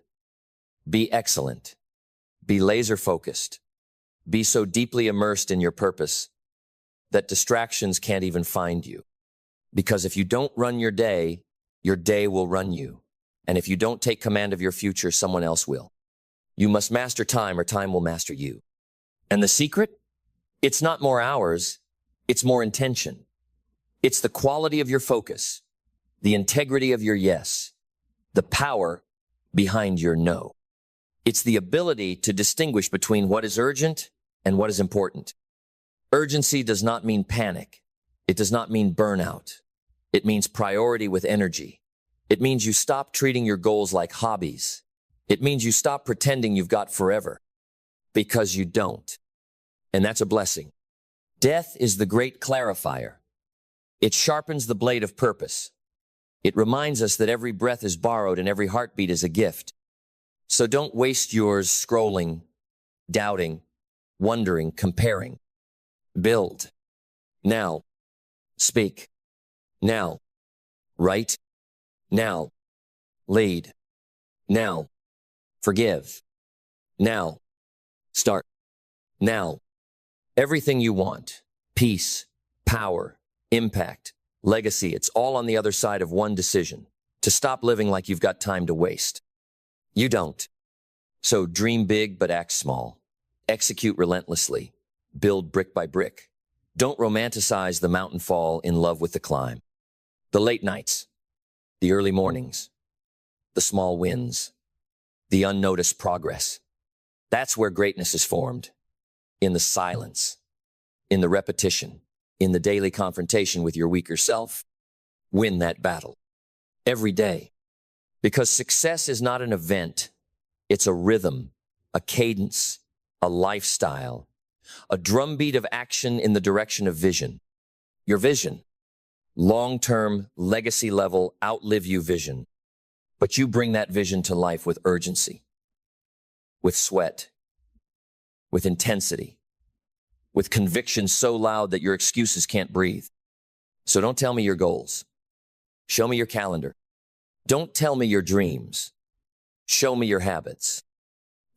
Be excellent. Be laser-focused. Be so deeply immersed in your purpose that distractions can't even find you. Because if you don't run your day will run you. And if you don't take command of your future, someone else will. You must master time or time will master you. And the secret? It's not more hours, it's more intention. It's the quality of your focus, the integrity of your yes, the power behind your no. It's the ability to distinguish between what is urgent and what is important. Urgency does not mean panic. It does not mean burnout. It means priority with energy. It means you stop treating your goals like hobbies. It means you stop pretending you've got forever, because you don't. And that's a blessing. Death is the great clarifier. It sharpens the blade of purpose. It reminds us that every breath is borrowed and every heartbeat is a gift. So don't waste yours scrolling, doubting, wondering, comparing. Build. Now. Speak. Now. Write. Now. Lead. Now. Forgive. Now. Start. Now. Everything you want. Peace, power, impact, legacy. It's all on the other side of one decision. To stop living like you've got time to waste. You don't. So dream big but act small. Execute relentlessly. Build brick by brick. Don't romanticize the mountain, fall in love with the climb. The late nights, the early mornings, the small wins, the unnoticed progress. That's where greatness is formed. In the silence, in the repetition, in the daily confrontation with your weaker self. Win that battle. Every day. Because success is not an event. It's a rhythm, a cadence, a lifestyle, a drumbeat of action in the direction of vision. Your vision. Long-term, legacy-level, outlive-you vision. But you bring that vision to life with urgency, with sweat, with intensity, with conviction so loud that your excuses can't breathe. So don't tell me your goals. Show me your calendar. Don't tell me your dreams. Show me your habits.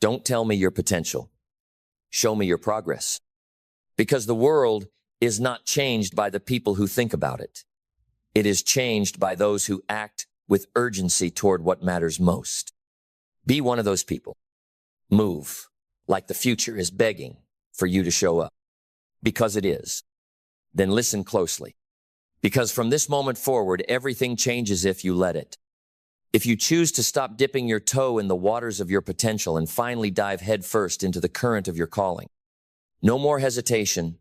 Don't tell me your potential. Show me your progress. Because the world is not changed by the people who think about it. It is changed by those who act with urgency toward what matters most. Be one of those people. Move like the future is begging for you to show up. Because it is. Then listen closely. Because from this moment forward, everything changes if you let it. If you choose to stop dipping your toe in the waters of your potential and finally dive headfirst into the current of your calling. No more hesitation.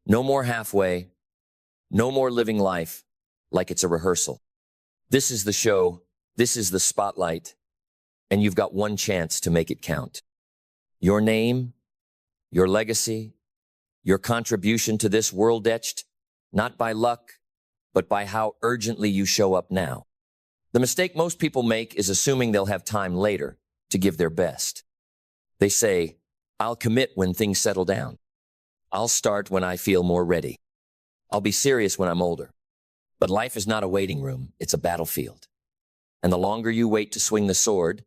No more halfway. No more living life like it's a rehearsal. This is the show. This is the spotlight. And you've got one chance to make it count. Your name, your legacy, your contribution to this world etched, not by luck, but by how urgently you show up now. The mistake most people make is assuming they'll have time later to give their best. They say, I'll commit when things settle down. I'll start when I feel more ready. I'll be serious when I'm older. But life is not a waiting room, it's a battlefield. And the longer you wait to swing the sword,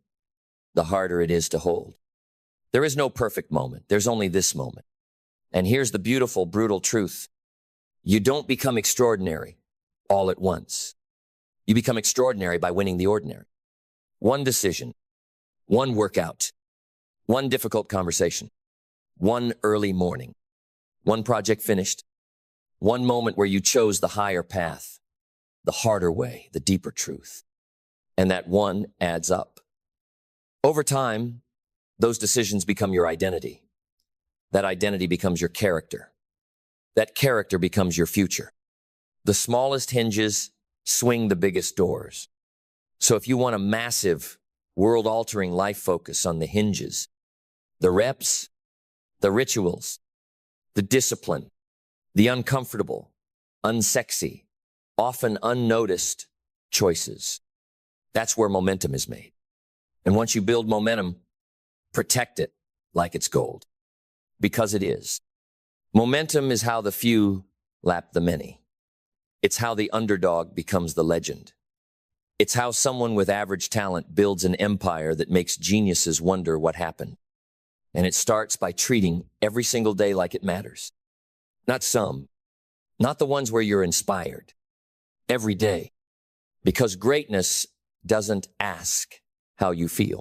the harder it is to hold. There is no perfect moment, there's only this moment. And here's the beautiful, brutal truth. You don't become extraordinary all at once. You become extraordinary by winning the ordinary. One decision, one workout, one difficult conversation, one early morning, one project finished, one moment where you chose the higher path, the harder way, the deeper truth. And that one adds up. Over time, those decisions become your identity. That identity becomes your character. That character becomes your future. The smallest hinges swing the biggest doors. So if you want a massive, world-altering life focus on the hinges, the reps, the rituals, the discipline, the uncomfortable, unsexy, often unnoticed choices, that's where momentum is made. And once you build momentum, protect it like it's gold, because it is. Momentum is how the few lap the many. It's how the underdog becomes the legend. It's how someone with average talent builds an empire that makes geniuses wonder what happened. And it starts by treating every single day like it matters. Not some, not the ones where you're inspired. Every day. Because greatness doesn't ask how you feel.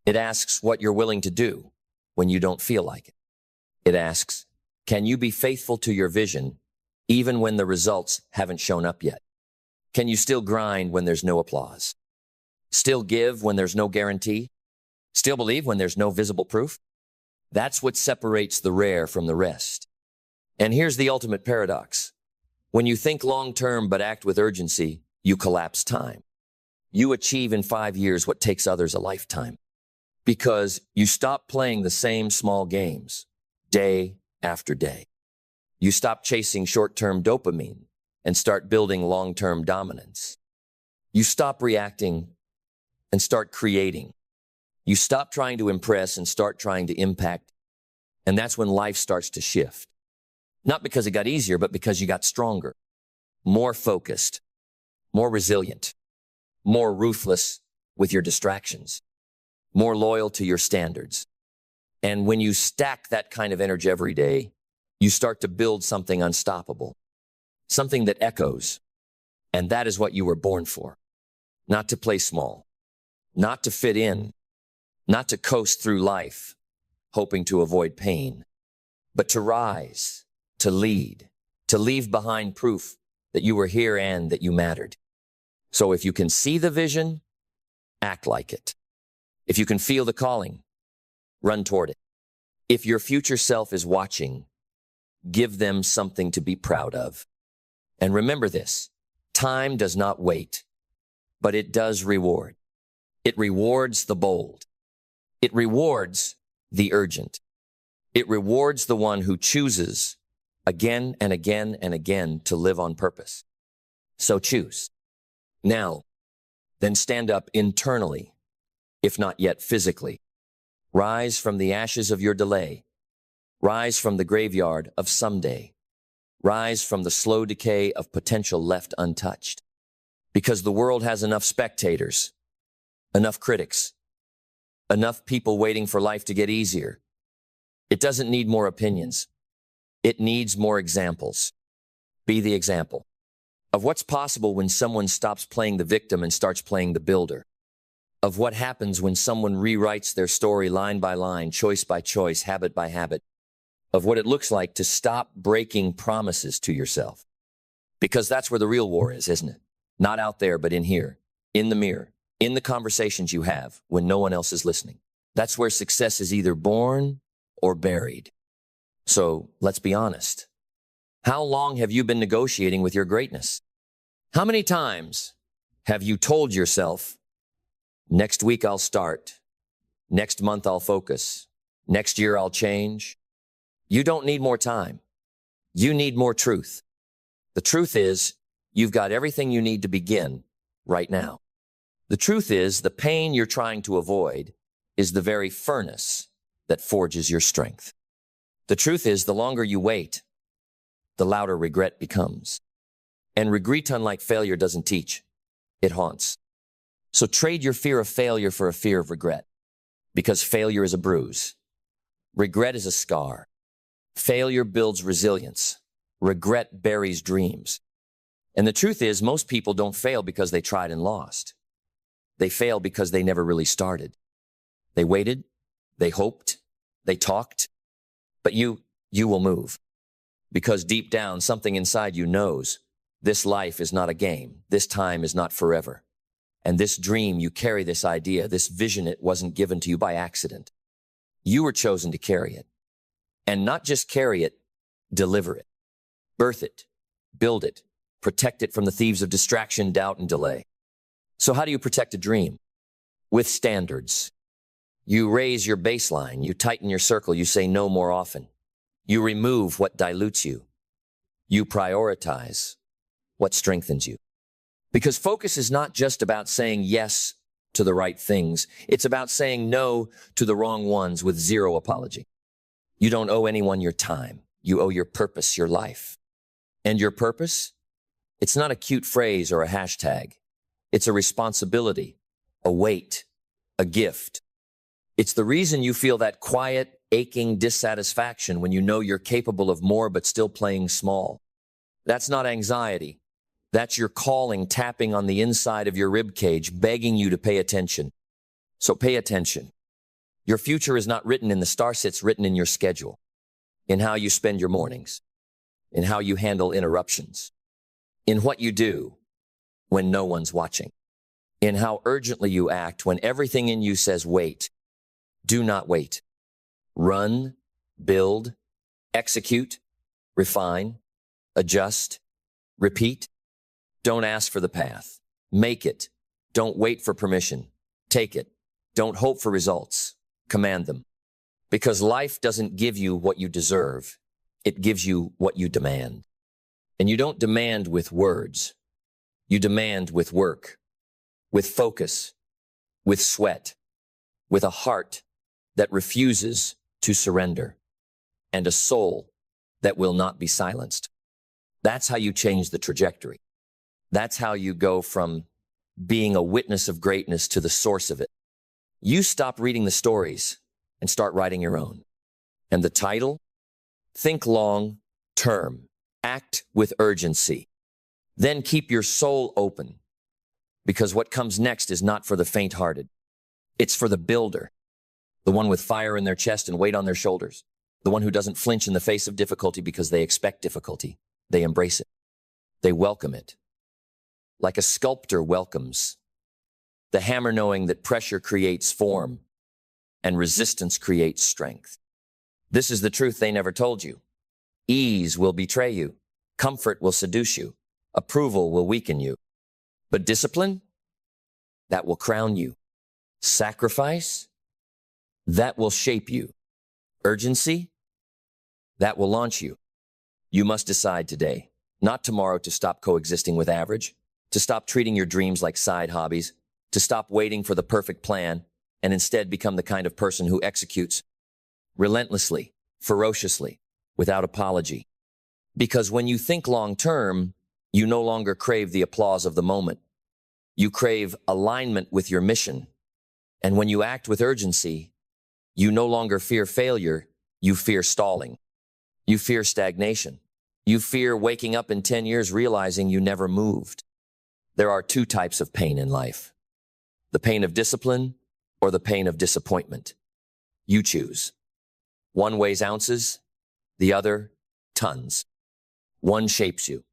It asks what you're willing to do when you don't feel like it. It asks, can you be faithful to your vision even when the results haven't shown up yet? Can you still grind when there's no applause? Still give when there's no guarantee? Still believe when there's no visible proof? That's what separates the rare from the rest. And here's the ultimate paradox. When you think long-term but act with urgency, you collapse time. You achieve in 5 years what takes others a lifetime. Because you stop playing the same small games, day after day. You stop chasing short-term dopamine and start building long-term dominance. You stop reacting and start creating. You stop trying to impress and start trying to impact. And that's when life starts to shift. Not because it got easier, but because you got stronger, more focused, more resilient, more ruthless with your distractions, more loyal to your standards. And when you stack that kind of energy every day, you start to build something unstoppable, something that echoes. And that is what you were born for. Not to play small, not to fit in, not to coast through life, hoping to avoid pain, but to rise, to lead, to leave behind proof that you were here and that you mattered. So if you can see the vision, act like it. If you can feel the calling, run toward it. If your future self is watching, give them something to be proud of. And remember this, time does not wait, but it does reward. It rewards the bold. It rewards the urgent. It rewards the one who chooses again and again and again to live on purpose. So choose. Now, then stand up internally, if not yet physically. Rise from the ashes of your delay. Rise from the graveyard of someday. Rise from the slow decay of potential left untouched. Because the world has enough spectators, enough critics, enough people waiting for life to get easier. It doesn't need more opinions. It needs more examples. Be the example of what's possible when someone stops playing the victim and starts playing the builder. Of what happens when someone rewrites their story line by line, choice by choice, habit by habit. Of what it looks like to stop breaking promises to yourself. Because that's where the real war is, isn't it? Not out there, but in here, in the mirror, in the conversations you have when no one else is listening. That's where success is either born or buried. So let's be honest. How long have you been negotiating with your greatness? How many times have you told yourself, next week I'll start, next month I'll focus, next year I'll change? You don't need more time. You need more truth. The truth is, you've got everything you need to begin right now. The truth is, the pain you're trying to avoid is the very furnace that forges your strength. The truth is, the longer you wait, the louder regret becomes. And regret, unlike failure, doesn't teach. It haunts. So trade your fear of failure for a fear of regret. Because failure is a bruise. Regret is a scar. Failure builds resilience. Regret buries dreams. And the truth is, most people don't fail because they tried and lost. They fail because they never really started. They waited, they hoped, they talked, but you will move. Because deep down, something inside you knows this life is not a game. This time is not forever. And this dream, you carry this idea, this vision, it wasn't given to you by accident. You were chosen to carry it. And not just carry it, deliver it. Birth it, build it, protect it from the thieves of distraction, doubt, and delay. So how do you protect a dream? With standards. You raise your baseline, you tighten your circle, you say no more often. You remove what dilutes you. You prioritize what strengthens you. Because focus is not just about saying yes to the right things. It's about saying no to the wrong ones with zero apology. You don't owe anyone your time. You owe your purpose, your life. And your purpose? It's not a cute phrase or a hashtag. It's a responsibility, a weight, a gift. It's the reason you feel that quiet, aching dissatisfaction when you know you're capable of more but still playing small. That's not anxiety. That's your calling tapping on the inside of your rib cage, begging you to pay attention. So pay attention. Your future is not written in the stars, it's written in your schedule, in how you spend your mornings, in how you handle interruptions, in what you do when no one's watching, in how urgently you act when everything in you says wait. Do not wait. Run, build, execute, refine, adjust, repeat. Don't ask for the path. Make it. Don't wait for permission. Take it. Don't hope for results. Command them. Because life doesn't give you what you deserve. It gives you what you demand. And you don't demand with words. You demand with work, with focus, with sweat, with a heart that refuses to surrender, and a soul that will not be silenced. That's how you change the trajectory. That's how you go from being a witness of greatness to the source of it. You stop reading the stories and start writing your own. And the title? Think long term. Act with urgency. Then keep your soul open, because what comes next is not for the faint-hearted. It's for the builder, the one with fire in their chest and weight on their shoulders, the one who doesn't flinch in the face of difficulty because they expect difficulty. They embrace it. They welcome it. Like a sculptor welcomes the hammer, knowing that pressure creates form and resistance creates strength. This is the truth they never told you. Ease will betray you. Comfort will seduce you. Approval will weaken you. But discipline, that will crown you. Sacrifice, that will shape you. Urgency, that will launch you. You must decide today, not tomorrow, to stop coexisting with average, to stop treating your dreams like side hobbies, to stop waiting for the perfect plan, and instead become the kind of person who executes relentlessly, ferociously, without apology. Because when you think long term, you no longer crave the applause of the moment. You crave alignment with your mission. And when you act with urgency, you no longer fear failure, you fear stalling. You fear stagnation. You fear waking up in 10 years realizing you never moved. There are two types of pain in life: the pain of discipline or the pain of disappointment. You choose. One weighs ounces, the other tons. One shapes you,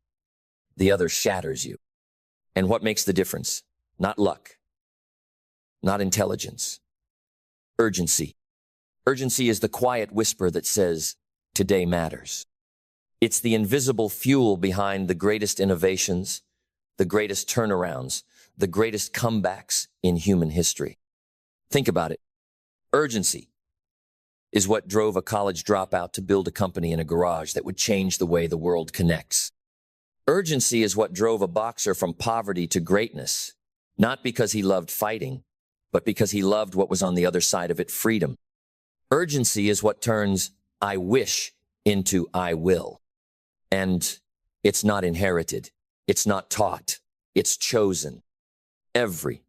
the other shatters you. And what makes the difference? Not luck, not intelligence. Urgency. Urgency is the quiet whisper that says, today matters. It's the invisible fuel behind the greatest innovations, the greatest turnarounds, the greatest comebacks in human history. Think about it. Urgency is what drove a college dropout to build a company in a garage that would change the way the world connects. Urgency is what drove a boxer from poverty to greatness, not because he loved fighting, but because he loved what was on the other side of it: freedom. Urgency is what turns I wish into I will. And it's not inherited. It's not taught. It's chosen. Every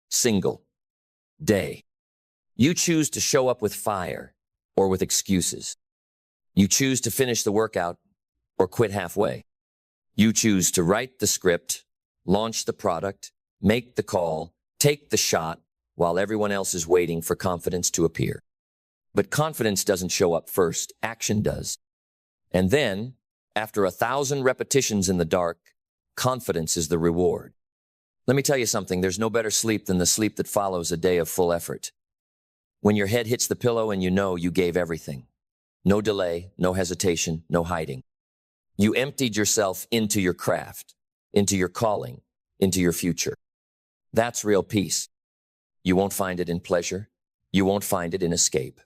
single day. You choose to show up with fire or with excuses. You choose to finish the workout or quit halfway. You choose to write the script, launch the product, make the call, take the shot, while everyone else is waiting for confidence to appear. But confidence doesn't show up first, action does. And then, after 1,000 repetitions in the dark, confidence is the reward. Let me tell you something, there's no better sleep than the sleep that follows a day of full effort. When your head hits the pillow and you know you gave everything. No delay, no hesitation, no hiding. You emptied yourself into your craft, into your calling, into your future. That's real peace. You won't find it in pleasure. You won't find it in escape.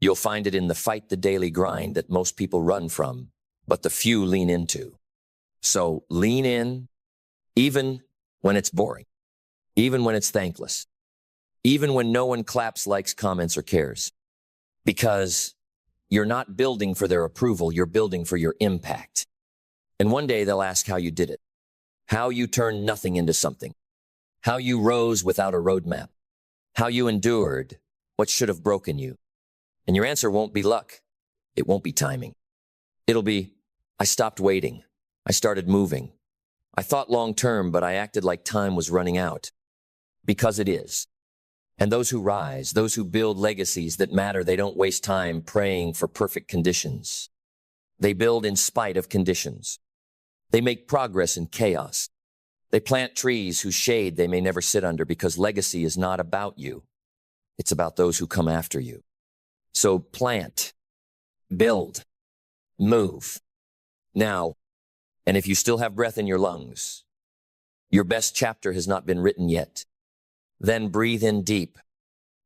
You'll find it in the fight, the daily grind that most people run from, but the few lean into. So lean in, even when it's boring, even when it's thankless, even when no one claps, likes, comments, or cares. Because you're not building for their approval, you're building for your impact. And one day they'll ask how you did it, how you turned nothing into something, how you rose without a roadmap, how you endured what should have broken you. And your answer won't be luck. It won't be timing. It'll be, I stopped waiting. I started moving. I thought long term, but I acted like time was running out. Because it is. And those who rise, those who build legacies that matter, they don't waste time praying for perfect conditions. They build in spite of conditions. They make progress in chaos. They plant trees whose shade they may never sit under, because legacy is not about you. It's about those who come after you. So plant, build, move. Now, and if you still have breath in your lungs, your best chapter has not been written yet. Then breathe in deep.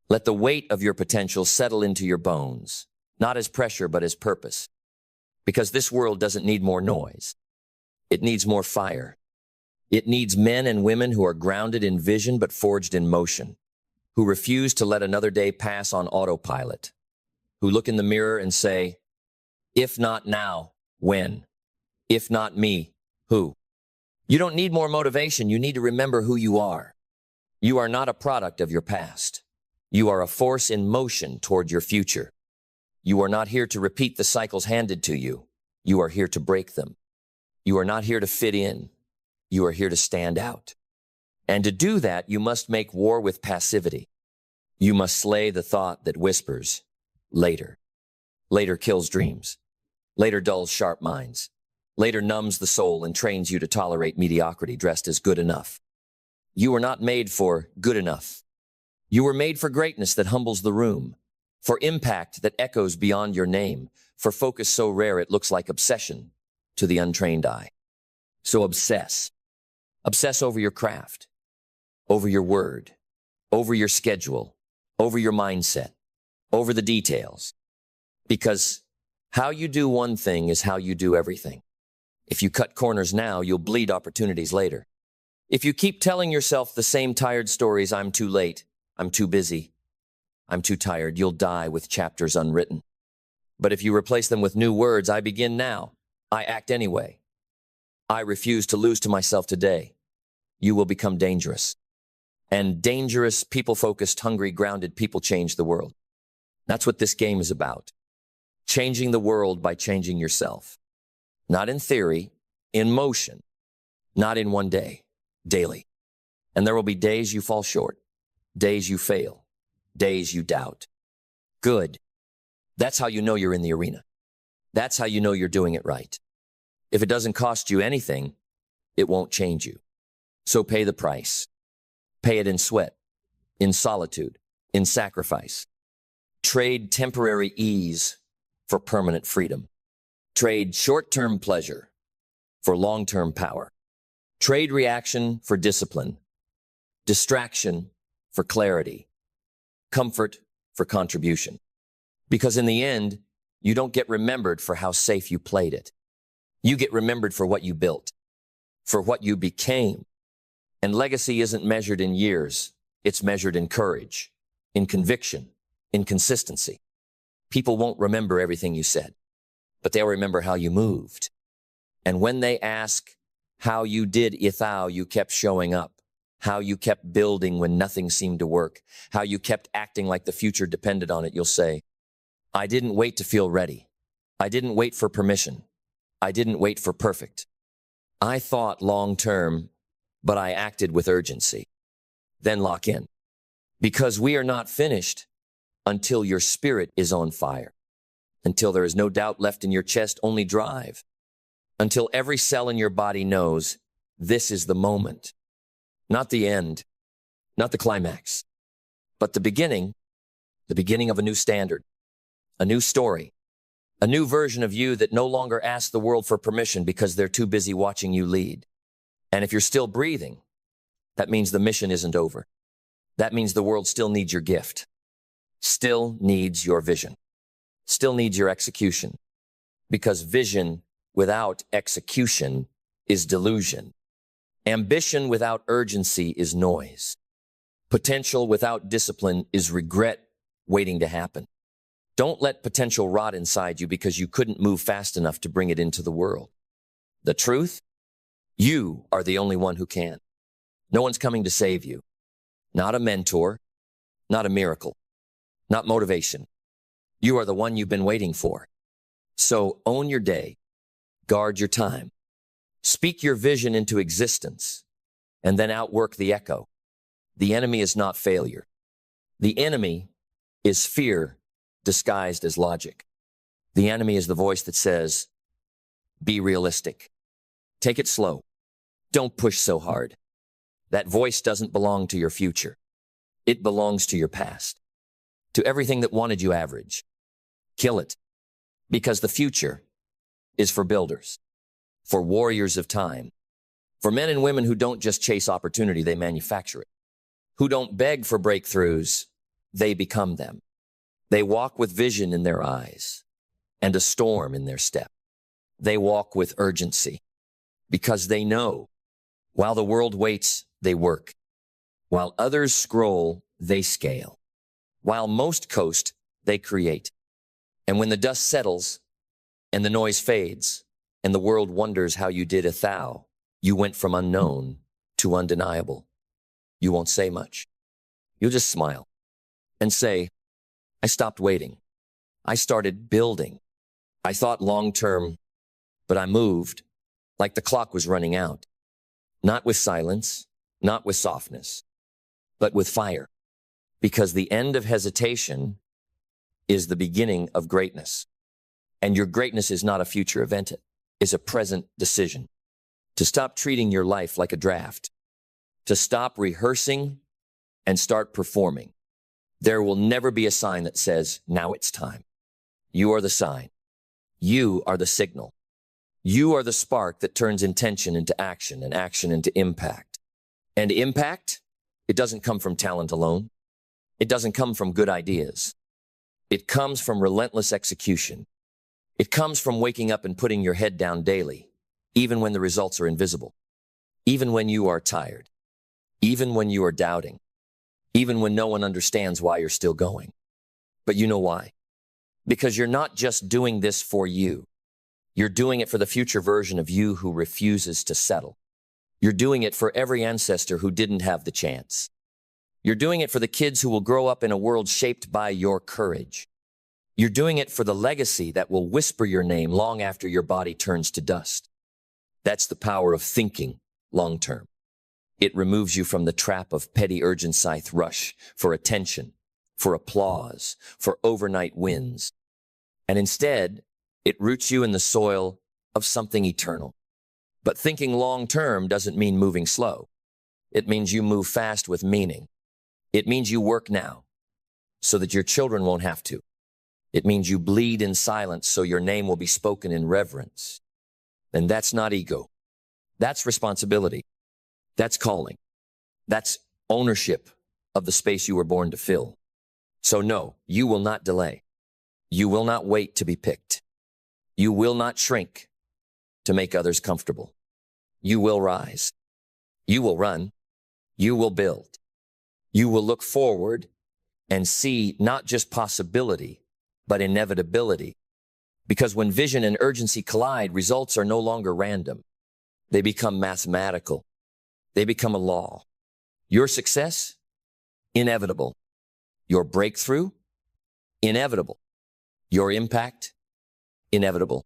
Let the weight of your potential settle into your bones, not as pressure, but as purpose. Because this world doesn't need more noise. It needs more fire. It needs men and women who are grounded in vision but forged in motion, who refuse to let another day pass on autopilot, who look in the mirror and say, if not now, when? If not me, who? You don't need more motivation. You need to remember who you are. You are not a product of your past. You are a force in motion toward your future. You are not here to repeat the cycles handed to you. You are here to break them. You are not here to fit in. You are here to stand out. And to do that, you must make war with passivity. You must slay the thought that whispers, later. Later kills dreams. Later dulls sharp minds. Later numbs the soul and trains you to tolerate mediocrity dressed as good enough. You were not made for good enough. You were made for greatness that humbles the room, for impact that echoes beyond your name, for focus so rare it looks like obsession to the untrained eye. So obsess. Obsess over your craft, over your word, over your schedule, over your mindset, over the details. Because how you do one thing is how you do everything. If you cut corners now, you'll bleed opportunities later. If you keep telling yourself the same tired stories, I'm too late, I'm too busy, I'm too tired, you'll die with chapters unwritten. But if you replace them with new words, I begin now, I act anyway, I refuse to lose to myself today, you will become dangerous. And dangerous, people-focused, hungry, grounded people change the world. That's what this game is about. Changing the world by changing yourself. Not in theory, in motion. Not in one day, daily. And there will be days you fall short, days you fail, days you doubt. Good. That's how you know you're in the arena. That's how you know you're doing it right. If it doesn't cost you anything, it won't change you. So pay the price. Pay it in sweat, in solitude, in sacrifice. Trade temporary ease for permanent freedom. Trade short-term pleasure for long-term power. Trade reaction for discipline. Distraction for clarity. Comfort for contribution. Because in the end, you don't get remembered for how safe you played it. You get remembered for what you built, for what you became. And legacy isn't measured in years. It's measured in courage, in conviction, in consistency. People won't remember everything you said, but they'll remember how you moved. And when they ask how you did if how you kept showing up, how you kept building when nothing seemed to work, how you kept acting like the future depended on it, you'll say, I didn't wait to feel ready. I didn't wait for permission. I didn't wait for perfect. I thought long term, but I acted with urgency. Then lock in. Because we are not finished until your spirit is on fire. Until there is no doubt left in your chest, only drive. Until every cell in your body knows this is the moment. Not the end, not the climax, but the beginning of a new standard, a new story, A new version of you that no longer asks the world for permission because they're too busy watching you lead. And if you're still breathing, that means the mission isn't over. That means the world still needs your gift, still needs your vision, still needs your execution. Because vision without execution is delusion. Ambition without urgency is noise. Potential without discipline is regret waiting to happen. Don't let potential rot inside you because you couldn't move fast enough to bring it into the world. The truth? You are the only one who can. No one's coming to save you. Not a mentor, not a miracle, not motivation. You are the one you've been waiting for. So own your day, guard your time, speak your vision into existence, and then outwork the echo. The enemy is not failure. The enemy is fear disguised as logic. The enemy is the voice that says, be realistic. Take it slow. Don't push so hard. That voice doesn't belong to your future. It belongs to your past, to everything that wanted you average. Kill it, because the future is for builders, for warriors of time, for men and women who don't just chase opportunity, they manufacture it, who don't beg for breakthroughs, they become them. They walk with vision in their eyes and a storm in their step. They walk with urgency because they know while the world waits, they work. While others scroll, they scale. While most coast, they create. And when the dust settles and the noise fades and the world wonders how you did a thou, you went from unknown to undeniable. You won't say much. You'll just smile and say, I stopped waiting. I started building. I thought long-term, but I moved like the clock was running out. Not with silence, not with softness, but with fire. Because the end of hesitation is the beginning of greatness. And your greatness is not a future event. It is a present decision. To stop treating your life like a draft. To stop rehearsing and start performing. There will never be a sign that says, now it's time. You are the sign. You are the signal. You are the spark that turns intention into action and action into impact. And impact, it doesn't come from talent alone. It doesn't come from good ideas. It comes from relentless execution. It comes from waking up and putting your head down daily, even when the results are invisible, even when you are tired, even when you are doubting, even when no one understands why you're still going. But you know why? Because you're not just doing this for you. You're doing it for the future version of you who refuses to settle. You're doing it for every ancestor who didn't have the chance. You're doing it for the kids who will grow up in a world shaped by your courage. You're doing it for the legacy that will whisper your name long after your body turns to dust. That's the power of thinking long-term. It removes you from the trap of petty urgent scythe rush for attention, for applause, for overnight wins. And instead, it roots you in the soil of something eternal. But thinking long-term doesn't mean moving slow. It means you move fast with meaning. It means you work now so that your children won't have to. It means you bleed in silence so your name will be spoken in reverence. And that's not ego. That's responsibility. That's calling. That's ownership of the space you were born to fill. So no, you will not delay. You will not wait to be picked. You will not shrink to make others comfortable. You will rise. You will run. You will build. You will look forward and see not just possibility, but inevitability. Because when vision and urgency collide, results are no longer random. They become mathematical. They become a law. Your success? Inevitable. Your breakthrough? Inevitable. Your impact? Inevitable.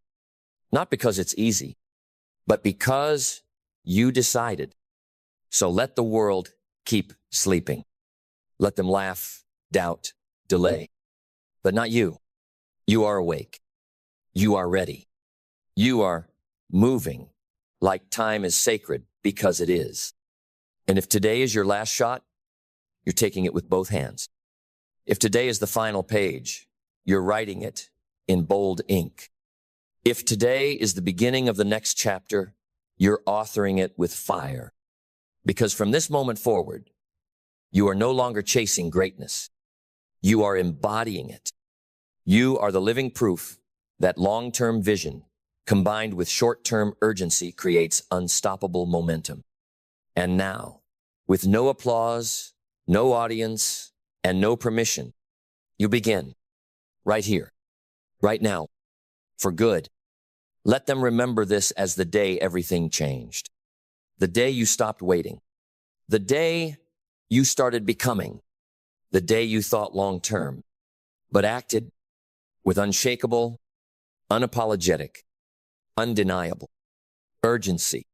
Not because it's easy, but because you decided. So let the world keep sleeping. Let them laugh, doubt, delay. But not you. You are awake. You are ready. You are moving like time is sacred because it is. And if today is your last shot, you're taking it with both hands. If today is the final page, you're writing it in bold ink. If today is the beginning of the next chapter, you're authoring it with fire. Because from this moment forward, you are no longer chasing greatness. You are embodying it. You are the living proof that long-term vision combined with short-term urgency creates unstoppable momentum. And now, with no applause, no audience, and no permission, you begin. Right here, right now, for good. Let them remember this as the day everything changed. The day you stopped waiting. The day you started becoming. The day you thought long-term, but acted with unshakable, unapologetic, undeniable urgency.